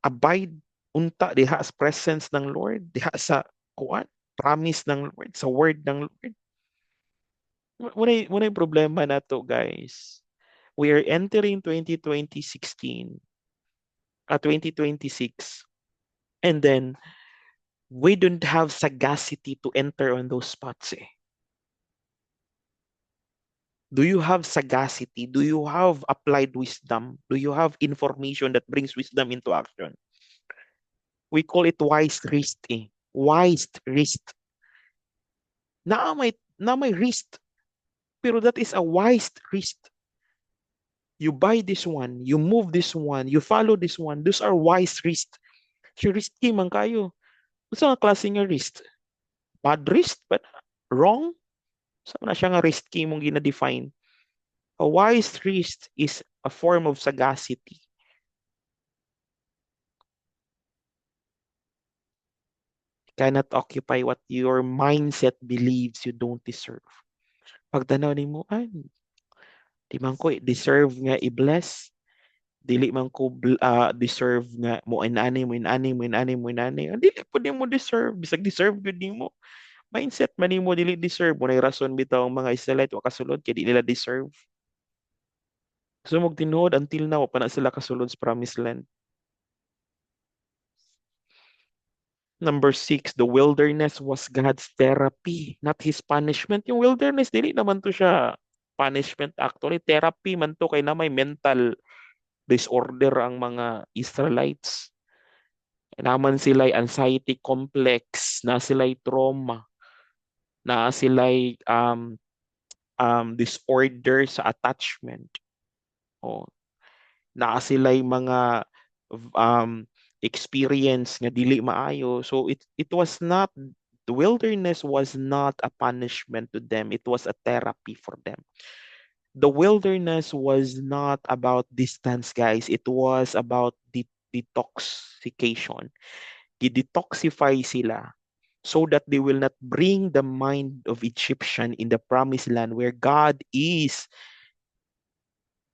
abide unta diha sa presence ng Lord, diha sa kuan, promise ng Lord, sa word ng Lord. Muna yung problema na to, guys. We are entering 2026, and then we don't have sagacity to enter on those spots. Eh. Do you have sagacity? Do you have applied wisdom? Do you have information that brings wisdom into action? We call it wise wrist. Eh. Wise wrist. Na may wrist, pero that is a wise wrist. You buy this one, you move this one, you follow this one. Those are wise wrist. Si risky man kayo. Sa nga klase nga wrist? Bad wrist? But wrong? Sa na siya nga risky mong gina-define? A wise wrist is a form of sagacity. You cannot occupy what your mindset believes you don't deserve. Pag tanaw ni mo, ay, di man ko deserve nga i-bless. Dili man ko deserve nga mo inani mo inani mo inani mo inani. Dili po mo deserve. Bisag deserve good nimo. Mindset man nimo dili deserve. Mo na rason bitaw ang mga Israelite wa kasulod kay di nila deserve. So tinuod until now pa na sila kasulod sa promised land. Number 6, the wilderness was God's therapy, not His punishment. Yung wilderness, dili naman to siya punishment. Actually, therapy man to kay na may mental disorder ang mga Israelites. Naman sila'y anxiety complex, na sila'y trauma, na sila'y disorder sa attachment. O, na sila'y mga um, experience nga dili maayo. So it was not, the wilderness was not a punishment to them. It was a therapy for them. The wilderness was not about distance, guys. It was about detoxification. I-detoxify sila so that they will not bring the mind of Egyptian in the promised land where God is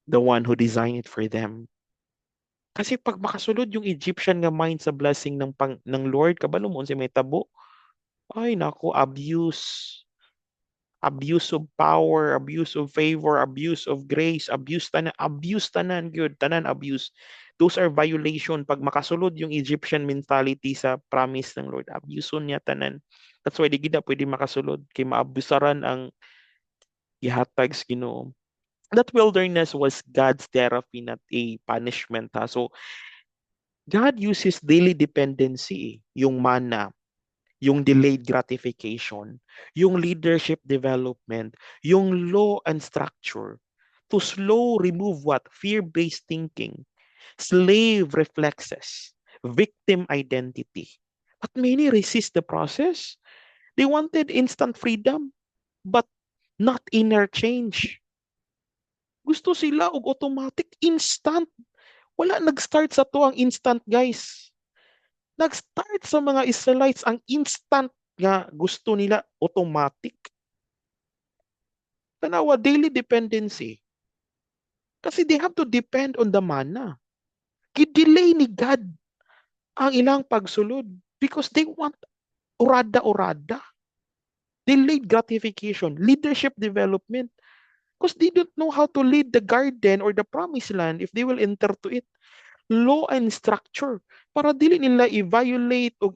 the one who designed it for them. Kasi pag makasulod yung Egyptian nga mind sa blessing ng Lord, kabalo mo sa may tabo, ay nako, abuse. Abuse of power, abuse of favor, abuse of grace, abuse tanan, good, tanan abuse. Those are violation. Pag makasulod yung Egyptian mentality sa promise ng Lord, abuse niya tanan. That's why di gina pwede makasulod kay maabusaran ang ihatag sa Ginoo. That wilderness was God's therapy, not a punishment. Ha? So, God uses daily dependency, yung manna, yung delayed gratification, yung leadership development, yung law and structure to slow remove what? Fear-based thinking, slave reflexes, victim identity. But many resist the process. They wanted instant freedom, but not inner change. Gusto sila og automatic, instant. Wala nag-start sa to ang instant, guys. Nag-start sa mga Israelites ang instant nga gusto nila automatic. Tanawa, daily dependency. Kasi they have to depend on the manna. Gidelay ni God ang ilang pagsulod because they want urada-urada. Delayed gratification, leadership development. Because they don't know how to lead the garden or the promised land if they will enter to it. Law and structure. Para dili nila i-violate o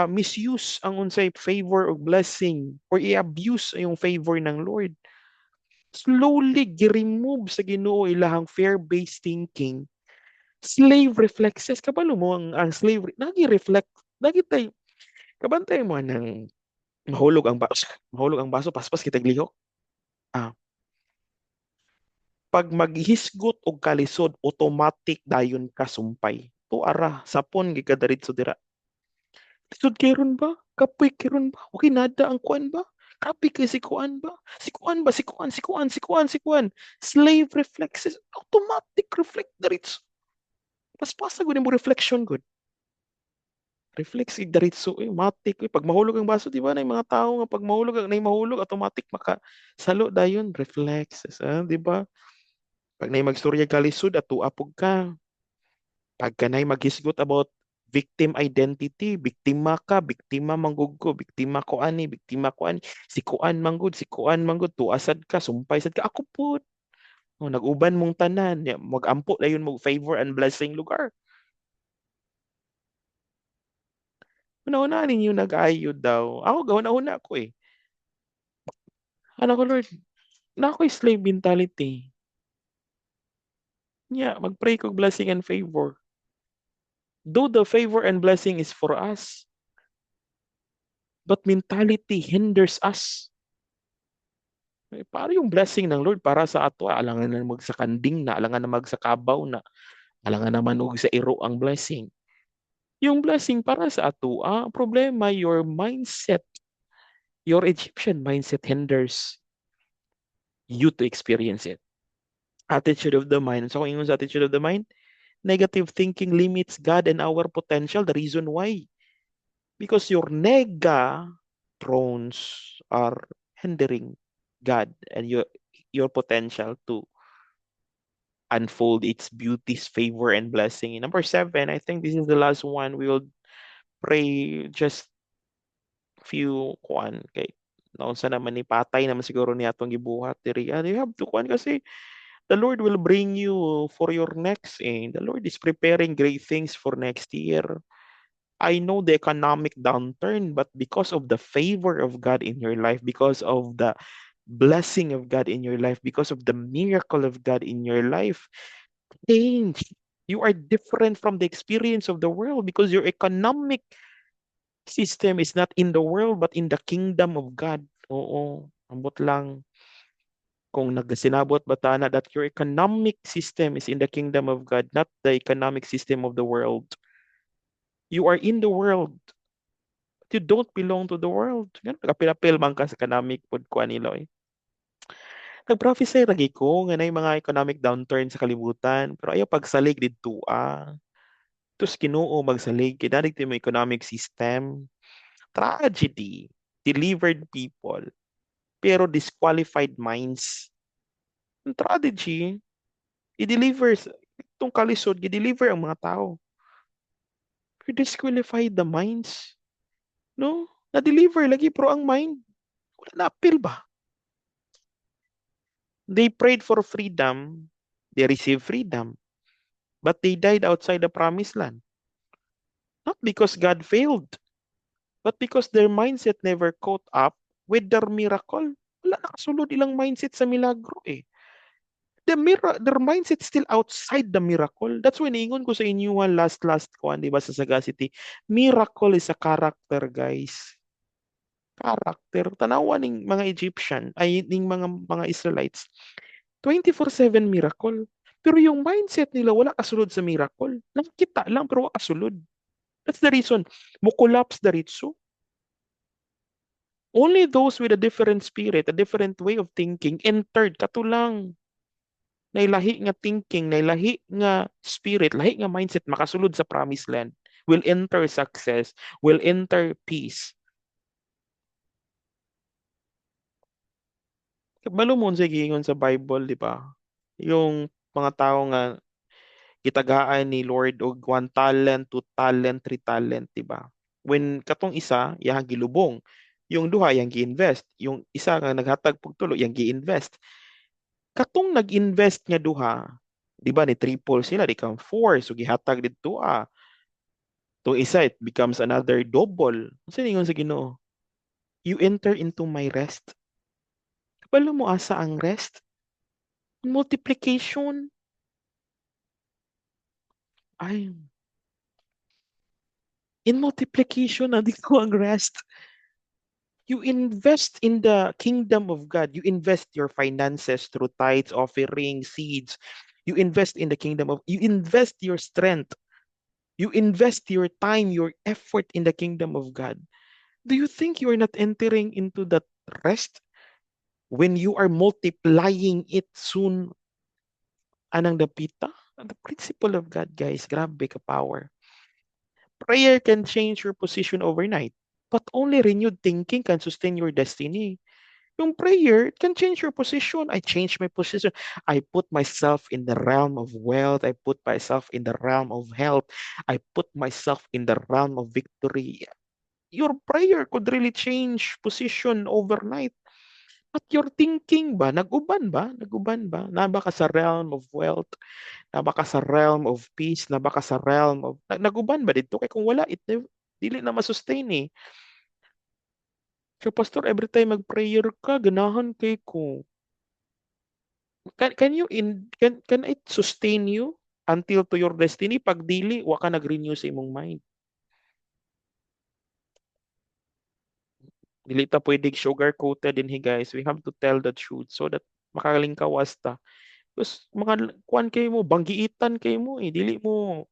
misuse ang unsay favor o blessing or i-abuse yung favor ng Lord. Slowly gi-remove sa Ginoo ilahang fear-based thinking. Slave reflexes. Kabalo mo ang slavery. Nagi-reflect. Nagitay. Kabantay mo ng mahulog ang baso. Mahulog ang baso. Paspas kitag lihok. Ah, pag maghisgot og kalisod, automatic dayon ka sumpay. To ara, sapon gikadarit so dira. Lisod kay ron ba? Kapoy kay ron ba? Okay nada ang kuan ba? Grabe kay si Kuan ba? Si Kuan ba? Si Kuan, si Kuan, si Kuan, si Kuan. Slave reflexes, automatic reflect diretso. Mas pasa gud mo reflection gud. Reflex kay diretso matic pag mahulog ang baso di ba na mga tao nga pag mahulog ang nay mahulog automatic maka salo dayon reflexes di ba? Pag nay magstorya ka lisod ato apog ka. Pag kanay maghisgot about victim identity, biktima manggug ko, biktima ko ani, si kuan manggod, tuasad ka, sumpay sad ka, ako po. Nag-uban mong tanan, mag-ampo na yun mo favor and blessing lugar. Una-una ninyo nag-ayod daw. Ako gawin na una ako eh. Ano ko Lord, na ako'y slave mentality. Mag-pray ko blessing and favor. Though the favor and blessing is for us, but mentality hinders us. Para yung blessing ng Lord para sa ato, alangan na magsakanding na, alangan na magsakabaw na, alangan naman og sa iro ang blessing. Yung blessing para sa ato, problema, your mindset, your Egyptian mindset hinders you to experience it. Attitude of the mind. So kung yung sa attitude of the mind, negative thinking limits God and our potential. The reason why? Because your thrones are hindering God and your potential to unfold its beauties, favor, and blessing. Number 7, I think this is the last one. We will pray just few kuan kay naon sa naman ni patay naman siguro ni atong gibuhat diri. You have to kuan kasi the Lord will bring you for your next The Lord is preparing great things for next year. I know the economic downturn, but because of the favor of God in your life, because of the blessing of God in your life, because of the miracle of God in your life, change. You are different from the experience of the world because your economic system is not in the world but in the kingdom of God. Oo, ambot lang kung nagsinabot batana that your economic system is in the kingdom of God, not the economic system of the world. You are in the world, but you don't belong to the world. Ganun, nagapil-apil man ka sa economic pod ko nila eh. Nag-prophesy lagi ko nga na mga economic downturn sa kalibutan, pero ayaw pagsalig dito Tus Ginoo magsalig kay dadig ti mo economic system. Tragedy. Delivered people. Pero disqualified minds. Ang tragedy, i-deliver itong kalisod, i-deliver ang mga tao. Pero disqualified the minds. No? Na-deliver lagi pero ang mind, wala na-appeal ba? They prayed for freedom, they received freedom, but they died outside the promised land. Not because God failed, but because their mindset never caught up with their miracle. Wala nakasulod ilang mindset sa milagro eh. Their mindset still outside the miracle. That's why niingon ko sa inyo last ko, di ba, sa Sagacity. Miracle is a character, guys. Character. Tanawa ning mga Egyptian, ay ning mga Israelites. 24/7 miracle. Pero yung mindset nila wala kasulod sa miracle. Nakikita lang pero wala kasulod. That's the reason. Mo-collapse diretso. Only those with a different spirit, a different way of thinking, entered. Katulang. Nailahi nga thinking, nailahi nga spirit, lahi nga mindset, makasulod sa promised land. Will enter success, will enter peace. Kabalo mo sa giingon sa Bible, di ba? Yung mga tao nga gitagaan ni Lord og 1 talent, 2 talent, 3 talent, di ba? When katong isa, iyang gilubong. Yung duha, iyang gi-invest. Yung isa nga naghatag pug tulo, iyang gi-invest. Katong nag-invest nga duha, di ba ni triple sila, di kang 4, so gihatag dito to isa, it becomes another double. Kasi ningon sa Ginoo, you enter into my rest. Kabalo mo asa ang rest? Multiplication. Ay, in multiplication, nandito ang rest. You invest in the kingdom of God. You invest your finances through tithes, offerings, seeds. You invest in the you invest your strength. You invest your time, your effort in the kingdom of God. Do you think you are not entering into that rest, when you are multiplying it soon, anang dapita? The principle of God, guys, grabe ka power. Prayer can change your position overnight, but only renewed thinking can sustain your destiny. Yung prayer, it can change your position. I change my position. I put myself in the realm of wealth. I put myself in the realm of health. I put myself in the realm of victory. Your prayer could really change position overnight. But your thinking ba? Nag-uban ba? Nag-uban ba? Naba ka sa realm of wealth? Naba ka sa realm of peace? Naba ka sa realm of... Nag-uban ba dito? Kaya kung wala, dili na masustain eh. So, Pastor, every time mag-prayer ka, ganahan kay ko. Can it sustain you until to your destiny? Pag dili, wa ka nag-renew sa imong mind. Dili ta pwedeng sugar-coated din guys. We have to tell the truth so that makalingkawas ta. Tapos mga kuan kay mo, banggiitan kay mo eh. Dili mo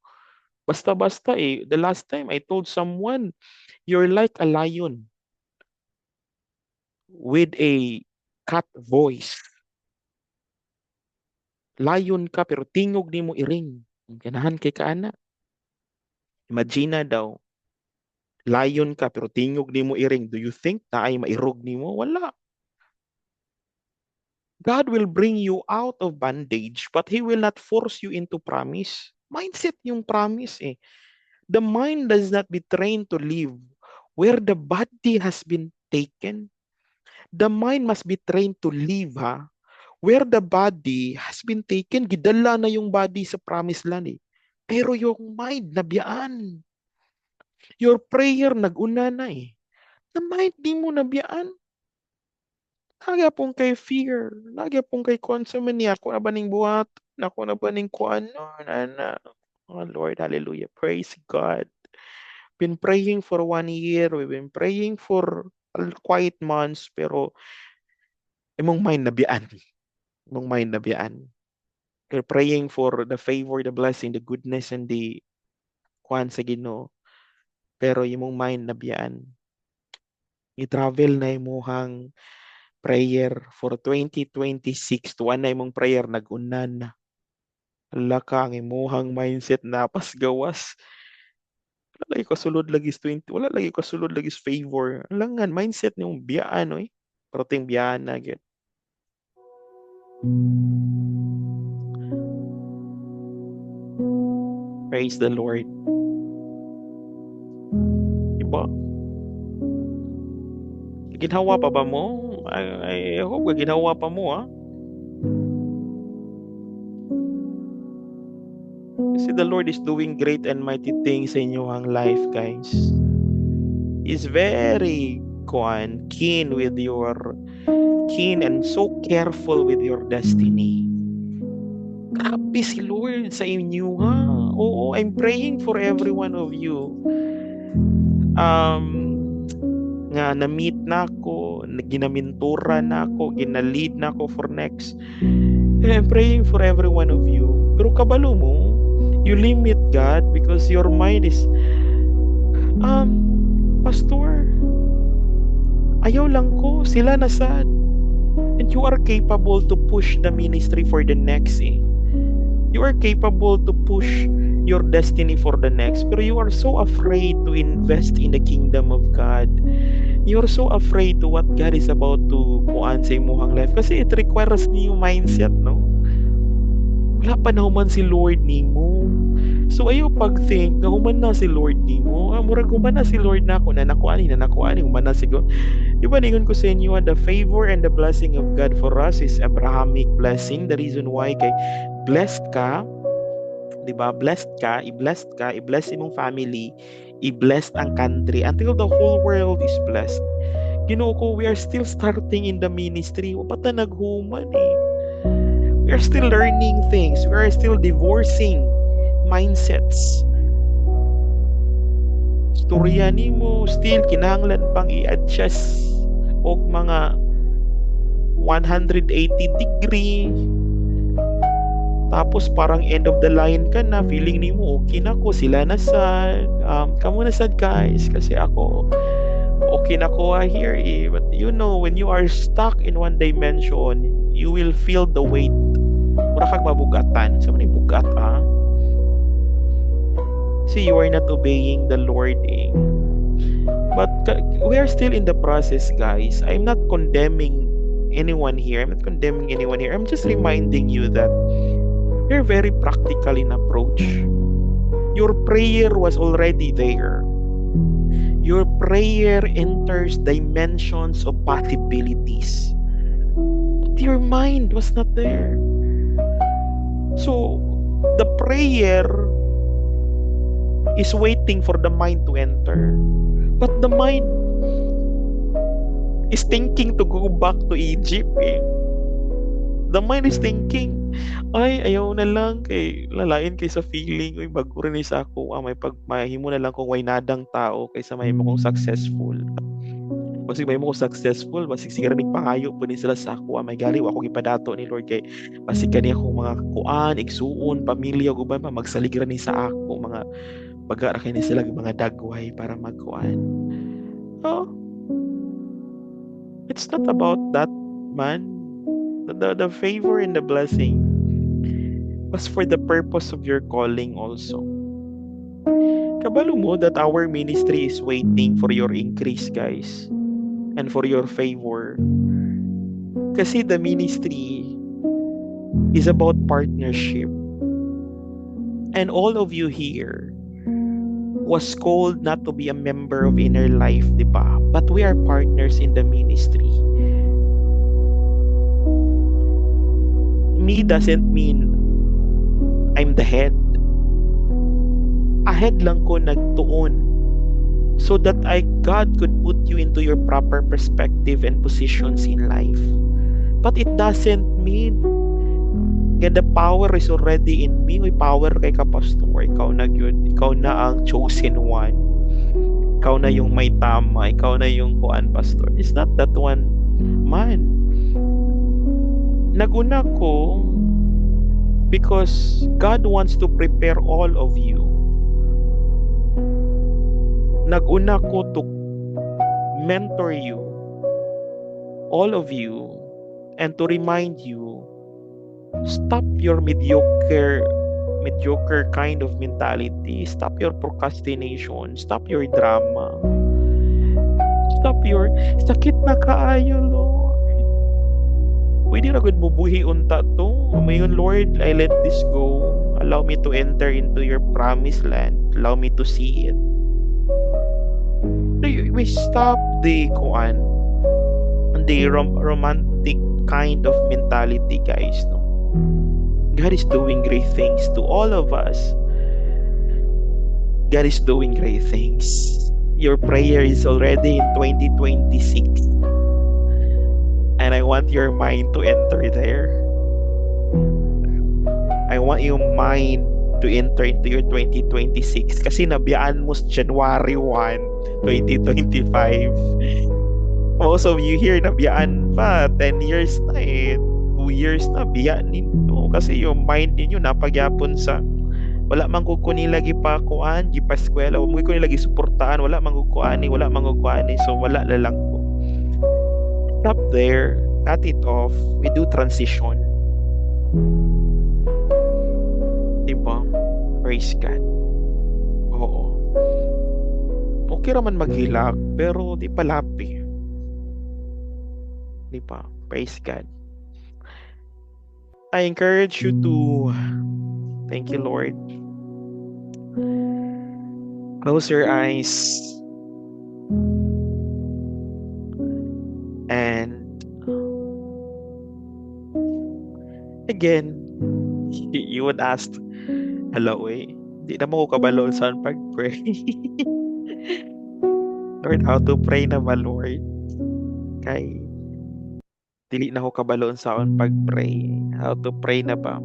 basta-basta eh. The last time I told someone, you're like a lion with a cat voice. Lion ka pero tingog nimo iring. Ganahan kay kaana. Imagine daw, lion ka pero tingog nimo iring. Do you think na ay mairog nimo? Wala. God will bring you out of bondage, but He will not force you into promise. Mindset yung promise eh. The mind does not be trained to live where the body has been taken. The mind must be trained to live where the body has been taken. Gidala na yung body sa promised land eh. Pero yung mind nabiyaan. Your prayer naguna na eh. The mind di mo nabiyaan. Lagi pong kay fear. Lagi pong kay consume niya. Ako na ba ning buhat? Ako na ba ning kuan? Na. Oh Lord, hallelujah. Praise God. Been praying for 1 year. We've been praying for quiet months. Pero imong mind nabiyaan. Imong mind nabiyaan. You're praying for the favor, the blessing, the goodness, and the kuan sa Ginoo. Pero imong mind nabiyaan. I-travel na imuhang prayer for 2026. Tuwan na imong prayer nag-unan na. Hala ka ang imuhang mindset na pasgawas. Wala lagi kasulod lagi 20. Wala lagi kasulod lagi favor. Langan mindset niyong biyaan oy. Proting biyaan na gyud. Praise the Lord. Diba? Ginhawa pa ba mo? I hope ginhawa pa mo See, the Lord is doing great and mighty things in your life, guys. He's very keen and so careful with your destiny. Grabe si Lord sa inyo Oo, I'm praying for every one of you. Nga na-meet na ako, ginamintura na ako, ginalead na ako for next. I'm praying for every one of you. Pero kabalo mo, you limit God because your mind is, Pastor, ayaw lang ko, sila na sad. And you are capable to push the ministry for the next You are capable to push your destiny for the next. Pero you are so afraid to invest in the kingdom of God. You are so afraid to what God is about to kuan sa imuhang life. Kasi it requires new mindset, no? Wala pa na human si Lord nimo. So ayaw pag-think na human na si Lord nimo. Murag human na si Lord na ako, na nakuani, human na siguro. Diba ningon ko sa inyo, the favor and the blessing of God for us is Abrahamic blessing. The reason why kay blessed ka, diba? Blessed ka, i-bless imong family, i-bless ang country until the whole world is blessed. Ginoo ko, we are still starting in the ministry. Wa pa naghuman We are still learning things. We are still divorcing mindsets. Storya nimo still kinahanglan pang i-adjust og mga 180 degree. Tapos parang end of the line ka na, feeling nimo okay na ko, sila na sad. Kamo na sad guys kasi ako okay na kuha here eh. But when you are stuck in one dimension, you will feel the weight. Mura kag mabugatan. Sa man yung bugat, ah? See, you are not obeying the Lord eh. But we are still in the process, guys. I'm not condemning anyone here. I'm just reminding you that you're very practical in approach. Your prayer was already there. Your prayer enters dimensions of possibilities. But your mind was not there. So, the prayer is waiting for the mind to enter. But the mind is thinking to go back to Egypt eh. The mind is thinking, ay, ayaw na lang kay lalain kay sa feeling, uy, bago rin sa ako, may mahimo na lang kung way nadang tao kaysa mahimo kong successful. Kasi mahimo kong successful, basig sigara nagpangayo po ni sila sa ako, may galiw ako gipadato ni Lord kay basig kani akong mga kuan, igsuon, pamilya ug uban pa magsalig ni sa ako, mga baga ra kini sila mga dagway para magkuan. Oh, it's not about that, man. The favor and the blessing was for the purpose of your calling also. Kabalo mo that our ministry is waiting for your increase, guys, and for your favor. Kasi the ministry is about partnership. And all of you here was called not to be a member of Inner Life, di ba? But we are partners in the ministry. Me doesn't mean I'm the head. Ahead lang ko nagtuon so that God could put you into your proper perspective and positions in life. But it doesn't mean that the power is already in me. May power kay ka, pastor. Ikaw na yun. Ikaw na ang chosen one. Ikaw na yung may tama. Ikaw na yung kuan, pastor. It's not that one man. Naguna ko because God wants to prepare all of you. Naguna ko to mentor you, all of you, and to remind you, stop your mediocre kind of mentality. Stop your procrastination. Stop your drama. Stop your sakit na kaayo, Lord. Pwede na gud bubuhi unta to. Mayon, Lord, I let this go. Allow me to enter into your promised land. Allow me to see it. We stop the romantic kind of mentality, guys. No? God is doing great things to all of us. God is doing great things. Your prayer is already in 2026. And I want your mind to enter there. I want your mind to enter into your 2026. Kasi nabiyaan mo sa January 1, 2025. Most of you here nabiyaan pa 10 years na eh. 2 years na biyaan ninyo. Kasi yung mind ninyo napagyapon sa wala man ko nila gipakuan, gipaskwela, wala ko nila gisuportaan, wala man ko kuani, so wala na lang ko. Stop there, cut it off. We do transition. Diba? Praise God. Oo. Okay raman maghilak, pero di palapi. Diba? Praise God. I encourage you to, thank you, Lord. Close your eyes. And again, you would ask, hello, di naman ko kabalo saan pag-pray. Lord, how to pray na ba, Lord? Kay, dili na ko kabalo saan pag-pray. How to pray na ba?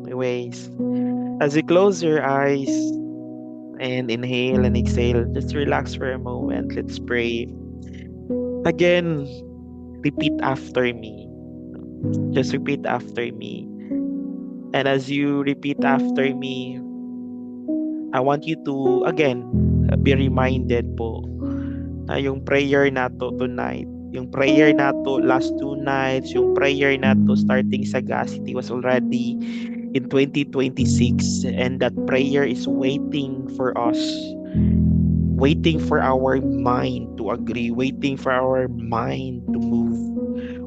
Anyways, as you close your eyes and inhale and exhale, just relax for a moment. Let's pray. Again, repeat after me. Just repeat after me. And as you repeat after me, I want you to, again, be reminded po Yung prayer nato tonight, yung prayer nato last 2 nights, yung prayer nato starting sagacity was already in 2026, and that prayer is waiting for us, waiting for our mind to agree, waiting for our mind to move,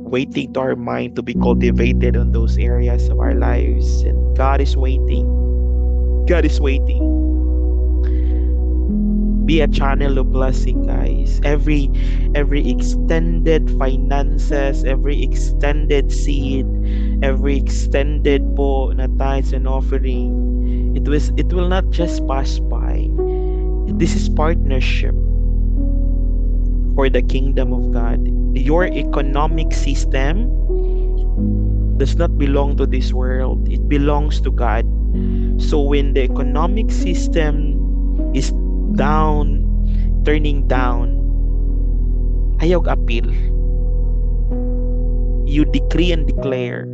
waiting to our mind to be cultivated on those areas of our lives. And God is waiting. God is waiting. Be a channel of blessing, guys. Every extended finances, every extended seed, every extended po na tithes and offering, it will not just pass by. This is partnership for the kingdom of God. Your economic system does not belong to this world. It belongs to God. So when the economic system is down, turning down, ayaw appeal. You decree and declare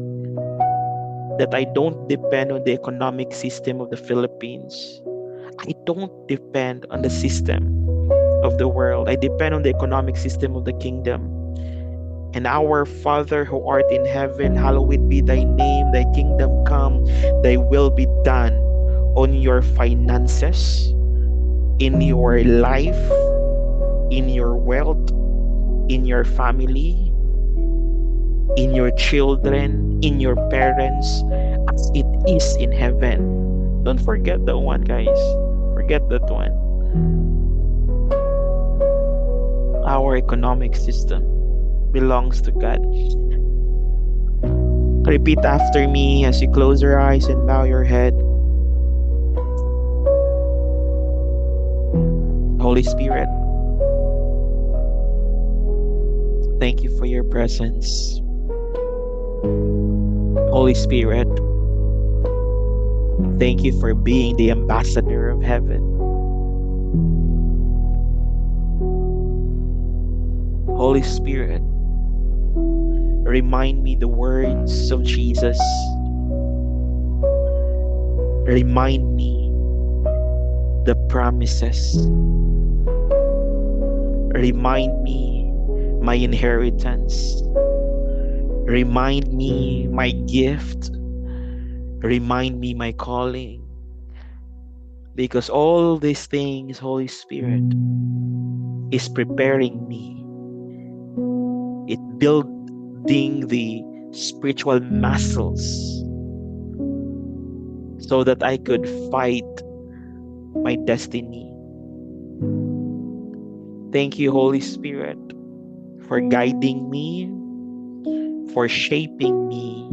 that I don't depend on the economic system of the Philippines. I don't depend on the system of the world. I depend on the economic system of the kingdom. And our Father who art in heaven, hallowed be thy name, thy kingdom come, thy will be done on your finances, in your life, in your wealth, in your family, in your children, in your parents, as it is in heaven. Don't forget that one, guys. Forget that one. Our economic system belongs to God. Repeat after me as you close your eyes and bow your head. Holy Spirit, thank you for your presence. Holy Spirit, thank you for being the ambassador of heaven. Holy Spirit, remind me the words of Jesus. Remind me the promises. Remind me my inheritance. Remind me my gift. Remind me my calling. Because all these things, Holy Spirit, is preparing me. It building the spiritual muscles so that I could fight my destiny. Thank you, Holy Spirit, for guiding me, for shaping me,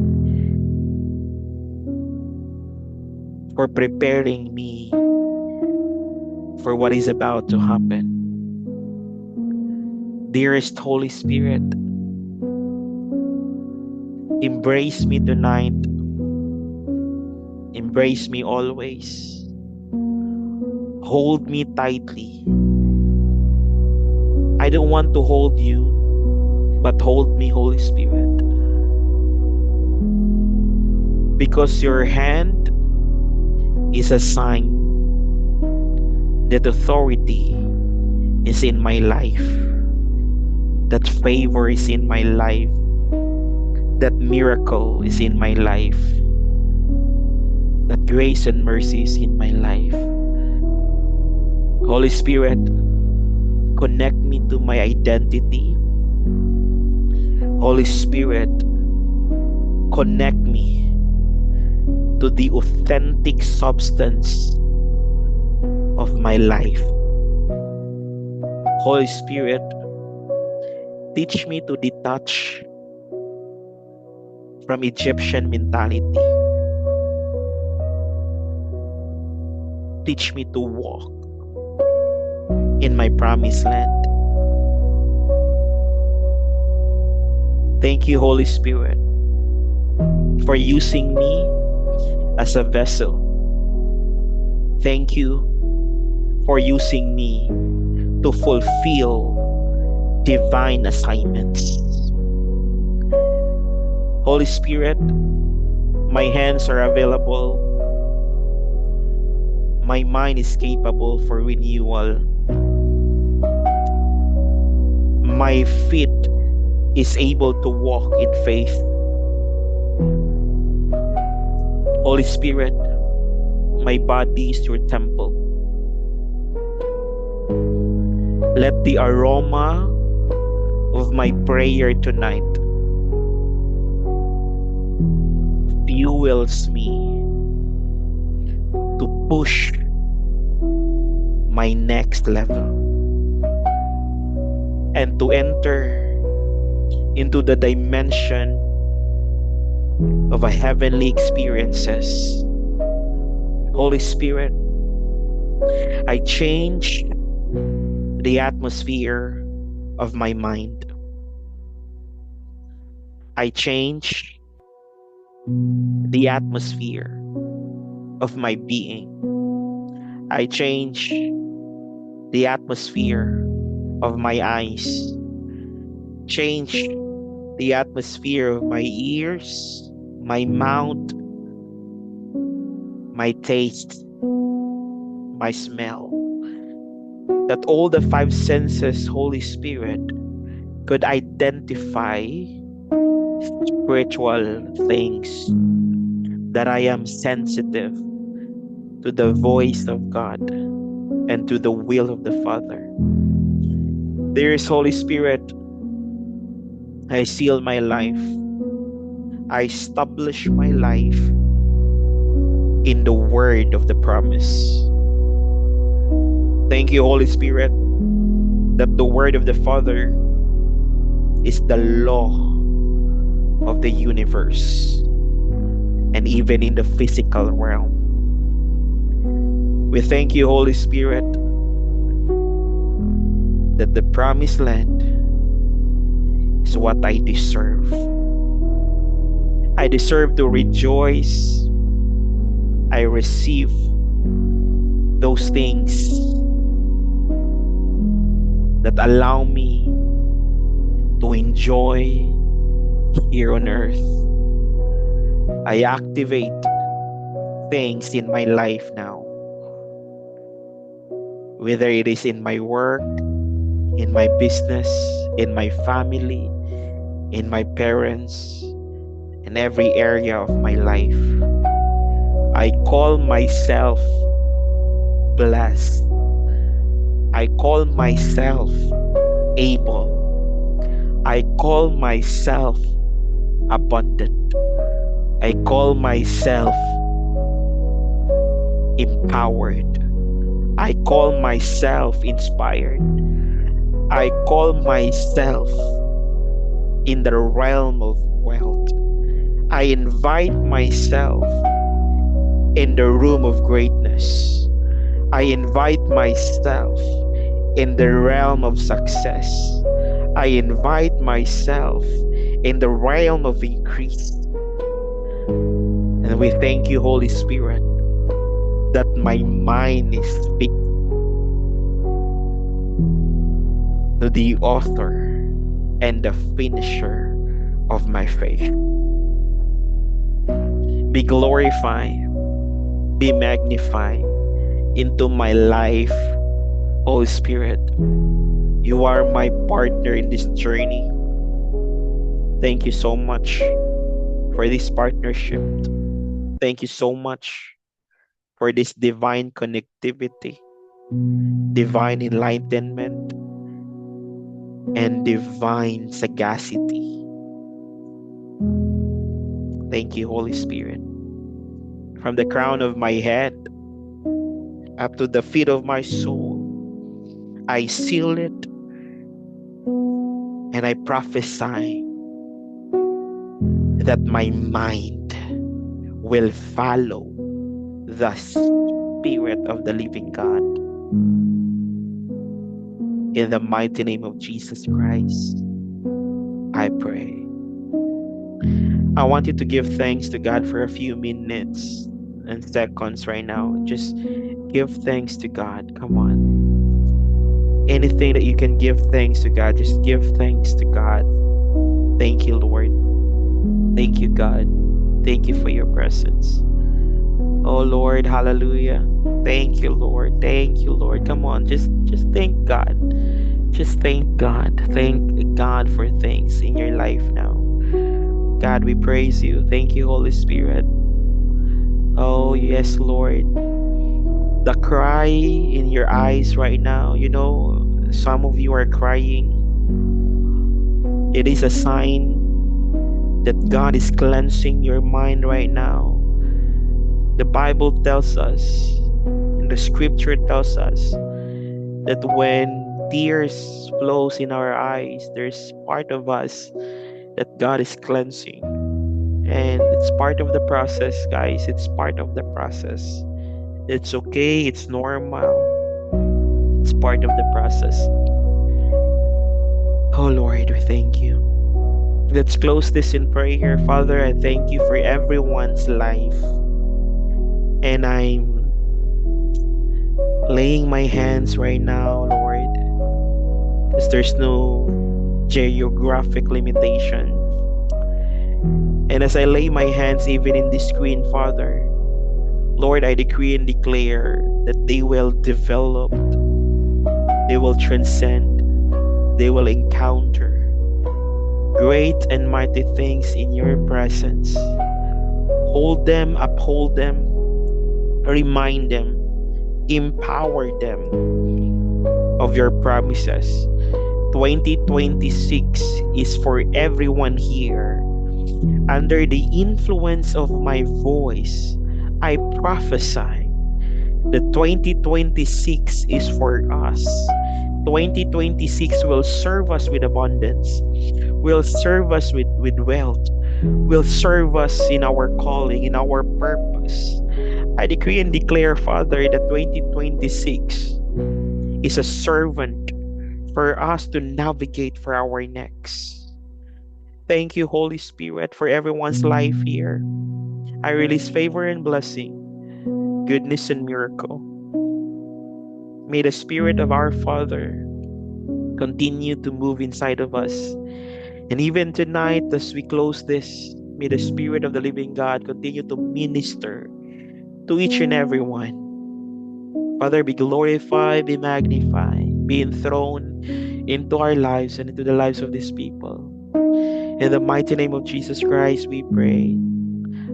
for preparing me for what is about to happen. Dearest Holy Spirit, embrace me tonight. Embrace me always. Hold me tightly. I don't want to hold you, but hold me, Holy Spirit. Because your hand is a sign that authority is in my life, that favor is in my life, that miracle is in my life, that grace and mercy is in my life. Holy Spirit, connect me to my identity. Holy Spirit, connect me to the authentic substance of my life. Holy Spirit, teach me to detach from Egyptian mentality. Teach me to walk in my promised land. Thank you, Holy Spirit, for using me as a vessel. Thank you for using me to fulfill divine assignments. Holy Spirit, my hands are available. My mind is capable for renewal. my feet is able to walk in faith. Holy Spirit, my body is your temple. Let the aroma of my prayer tonight fuels me to push my next level and to enter into the dimension of a heavenly experiences. Holy Spirit, I change the atmosphere of my mind. I change the atmosphere of my being. I change the atmosphere of my eyes. Change the atmosphere of my ears, my mouth, my taste, my smell. That all the five senses, Holy Spirit, could identify spiritual things, that I am sensitive to the voice of God and to the will of the Father. Dearest Holy Spirit, I seal my life. I establish my life in the word of the promise. Thank you, Holy Spirit, that the word of the Father is the law of the universe and even in the physical realm. We thank you, Holy Spirit, that the promised land is what I deserve. I deserve to rejoice. I receive those things that allow me to enjoy here on earth. I activate things in my life now, whether it is in my work, in my business, in my family, in my parents, in every area of my life. I call myself blessed. I call myself able. I call myself abundant. I call myself empowered. I call myself inspired. I call myself in the realm of wealth. I invite myself in the room of greatness. I invite myself in the realm of success. I invite myself in the realm of increase. And we thank you, Holy Spirit, that my mind is fixed to the author and the finisher of my faith. Be glorified, be magnified into my life, Holy Spirit. You are my partner in this journey. Thank you so much for this partnership. Thank you so much for this divine connectivity, divine enlightenment, and divine sagacity. Thank you, Holy Spirit. From the crown of my head up to the feet of my soul, I seal it and I prophesy that my mind will follow the Spirit of the living God. In the mighty name of Jesus Christ, I pray. I want you to give thanks to God for a few minutes and seconds right now. Just give thanks to God. Come on. Anything that you can give thanks to God, just give thanks to God. Thank you, Lord. Thank you, God. Thank you for your presence. Oh, Lord, hallelujah. Thank you, Lord. Thank you, Lord. Come on, just thank God Just thank God. Thank God for things in your life now. God, we praise you. Thank you, Holy Spirit. Oh, yes, Lord. The cry in your eyes right now, some of you are crying. It is a sign that God is cleansing your mind right now. The Bible tells us, and the scripture tells us, that when tears flows in our eyes, there's part of us that God is cleansing. And it's part of the process, guys. It's part of the process. It's okay, it's normal. It's part of the process. Oh Lord, we thank you. Let's close this in prayer. Father, I thank you for everyone's life. And I'm laying my hands right now, Lord, because there's no geographic limitation. And as I lay my hands even in this screen, Father, Lord, I decree and declare that they will develop, they will transcend, they will encounter great and mighty things in your presence. Hold them, uphold them, remind them, empower them of your promises. 2026 is for everyone here. Under the influence of my voice, I prophesy that 2026 is for us. 2026 will serve us with abundance, will serve us with wealth, will serve us in our calling, in our purpose. I decree and declare, Father, that 2026 is a servant for us to navigate for our next. Thank you, Holy Spirit, for everyone's life here. I release favor and blessing, goodness and miracle. May the Spirit of our Father continue to move inside of us. And even tonight, as we close this, may the Spirit of the living God continue to minister to each and every one. Father, be glorified, be magnified, be enthroned into our lives and into the lives of these people. In the mighty name of Jesus Christ, we pray.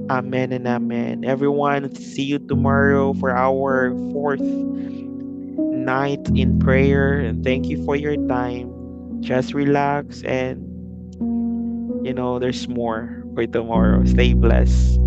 Amen and amen. Everyone, see you tomorrow for our fourth night in prayer. And thank you for your time. Just relax and, there's more for tomorrow. Stay blessed.